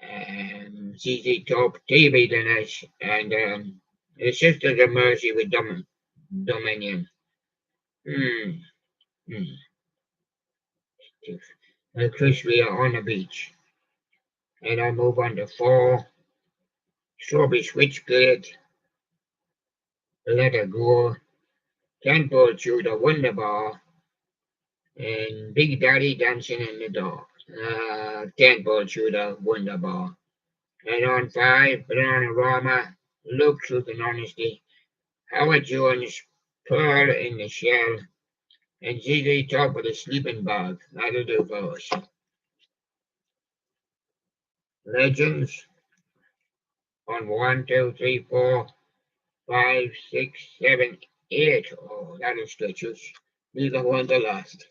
ZZ Top, TV Dinesh, and the Sisters of Mercy with Dominion. Chris Rea on the Beach. And I move on to 4, Strawberry Switchblade, Let Her Go, 10-Ball Shooter, Wonderbar, and Big Daddy Dancing in the Dark. 10-Ball Shooter, Wonderbar. And on 5, Banana Rama, Love, Truth and Honesty, Howard Jones, Pearl in the Shell, and ZZ Top with a Sleeping Bag. That'll do for us. Legends on 1, 2, 3, 4, 5, 6, 7, 8. Oh, that'll stretch us. Leave that one the last.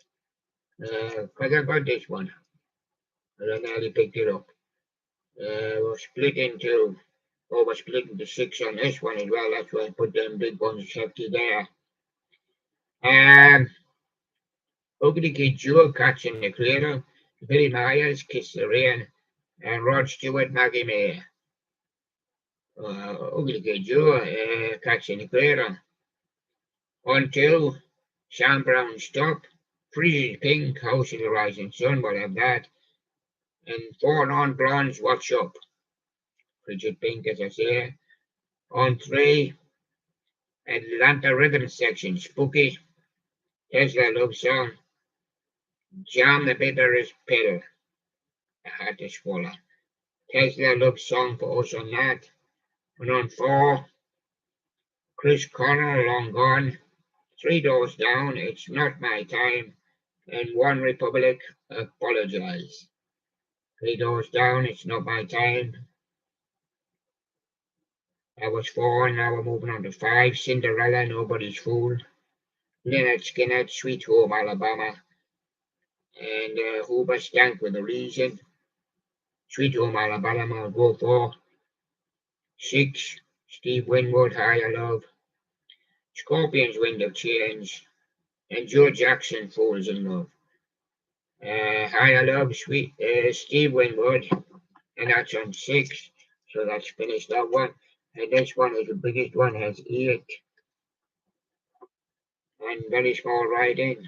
Because I got this one. And I nearly picked it up. We're split into six on this one as well. That's why I put them big ones hefty there. Ugly Kid Joe, Cats in the Cradle, Billy Myers, Kiss the Rain, and Rod Stewart, Maggie May. Ugly Kid Joe, Cats in the Cradle. On 2, Sam Brown, Stop. Freezing Pink, House of the Rising Sun, we'll have that. And 4 Non-Blondes, Watch Up. Frigid Pink, as I say. On 3, Atlanta Rhythm Section, Spooky, Tesla Love Song, Jam the Bitterest Pill. I had to swallow. Tesla Love Song for us on that. And on 4, Chris Connell, Long Gone. 3 Doors Down, It's Not My Time. And One Republic, Apologize. 3 Doors Down, It's Not My Time. That was 4, now we're moving on to 5. Cinderella, Nobody's Fool. Lynyrd Skynyrd, Sweet Home Alabama. And Hoobastank with a Reason. Sweet Home Alabama, I'll go for. 6, Steve Winwood, Higher Love. Scorpions, Wind of Change. And Joe Jackson, Fools in Love. Higher Love, Steve Winwood. And that's on 6. So that's finished that one. And this one is the biggest one, has 8. And very small writing.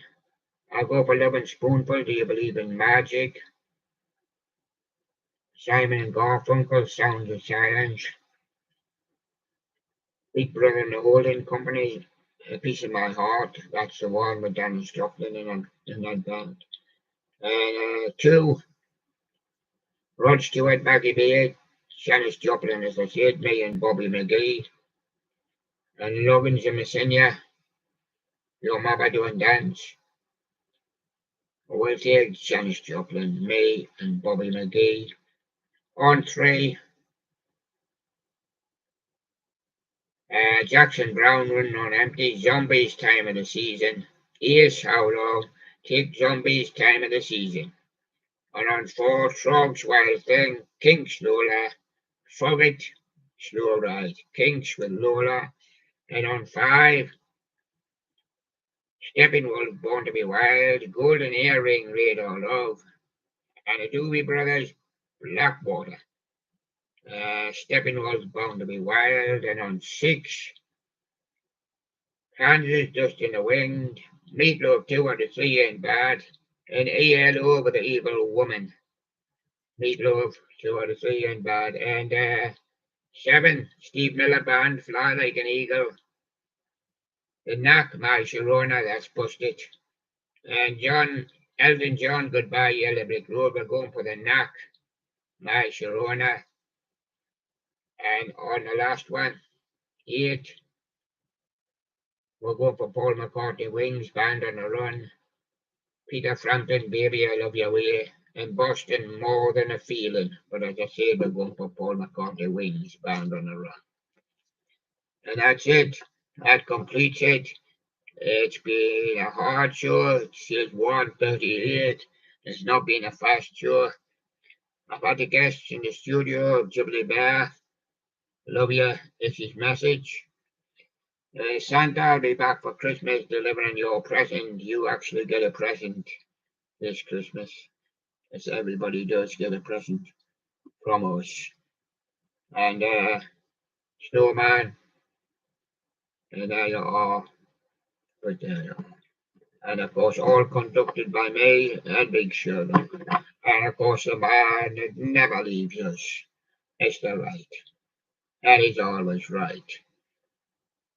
I'll go for Love and Spoonful, Do You Believe in Magic? Simon and Garfunkel, Sounds of Silence. Big Brother and the Holding Company, A Piece of My Heart. That's the one with Danny Stocklin in that band. And 2, Rod Stewart, Maggie May, Janis Joplin, as I said, me and Bobby McGee. And Lovin's a Messina, Your Mama Doing Dance. We'll take Janis Joplin, me and Bobby McGee. On 3, Jackson Brown, Running on Empty, Zombies, Time of the Season. Here's How Long, Take Zombies, Time of the Season. And on 4, Frogs, Wild Thing, Kinks, Lola, Forget, Slow Ride, Kinks with Lola. And on 5, Steppenwolf, Born to be Wild, Golden Earring, Radar Love. And the Doobie Brothers, Blackwater. Steppenwolf, Born to be Wild. And on 6, Kansas, Dust in the Wind, Meatloaf, 2 out of 3 ain't bad. And ELO with the Evil Woman. Meatloaf, 2 out of 3 ain't bad. And 7, Steve Miller Band, Fly Like an Eagle. The Knack, My Sharona, that's busted. And Elton John, Goodbye Yellow Brick Road. We're going for The Knack, My Sharona. And on the last one, 8, we're going for Paul McCartney, Wings, Band on the Run. Peter Frampton, Baby I Love Your Way. And Boston, More Than a Feeling. But as I said, we're going for Paul McCartney, Wings, Band on the Run. And that's it. That completes it. It's been a hard show. It says 1:38. It's not been a fast show. I've had the guests in the studio, Jubilee Bear. Love you. This is message. Santa, I'll be back for Christmas delivering your present. You actually get a present this Christmas. As everybody does get a present from us. And Snowman. And there you are. But there you are. And of course, all conducted by me and Big Shirley. And of course, the man that never leaves us. It's the right. And he's always right.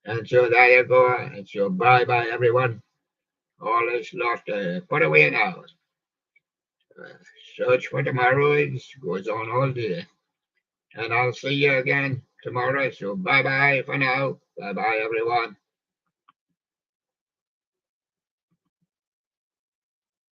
And so there you go. And so bye-bye, everyone. All is lost. Put away now. Search for tomorrow goes on all day. And I'll see you again tomorrow. So bye-bye for now. Bye-bye, everyone.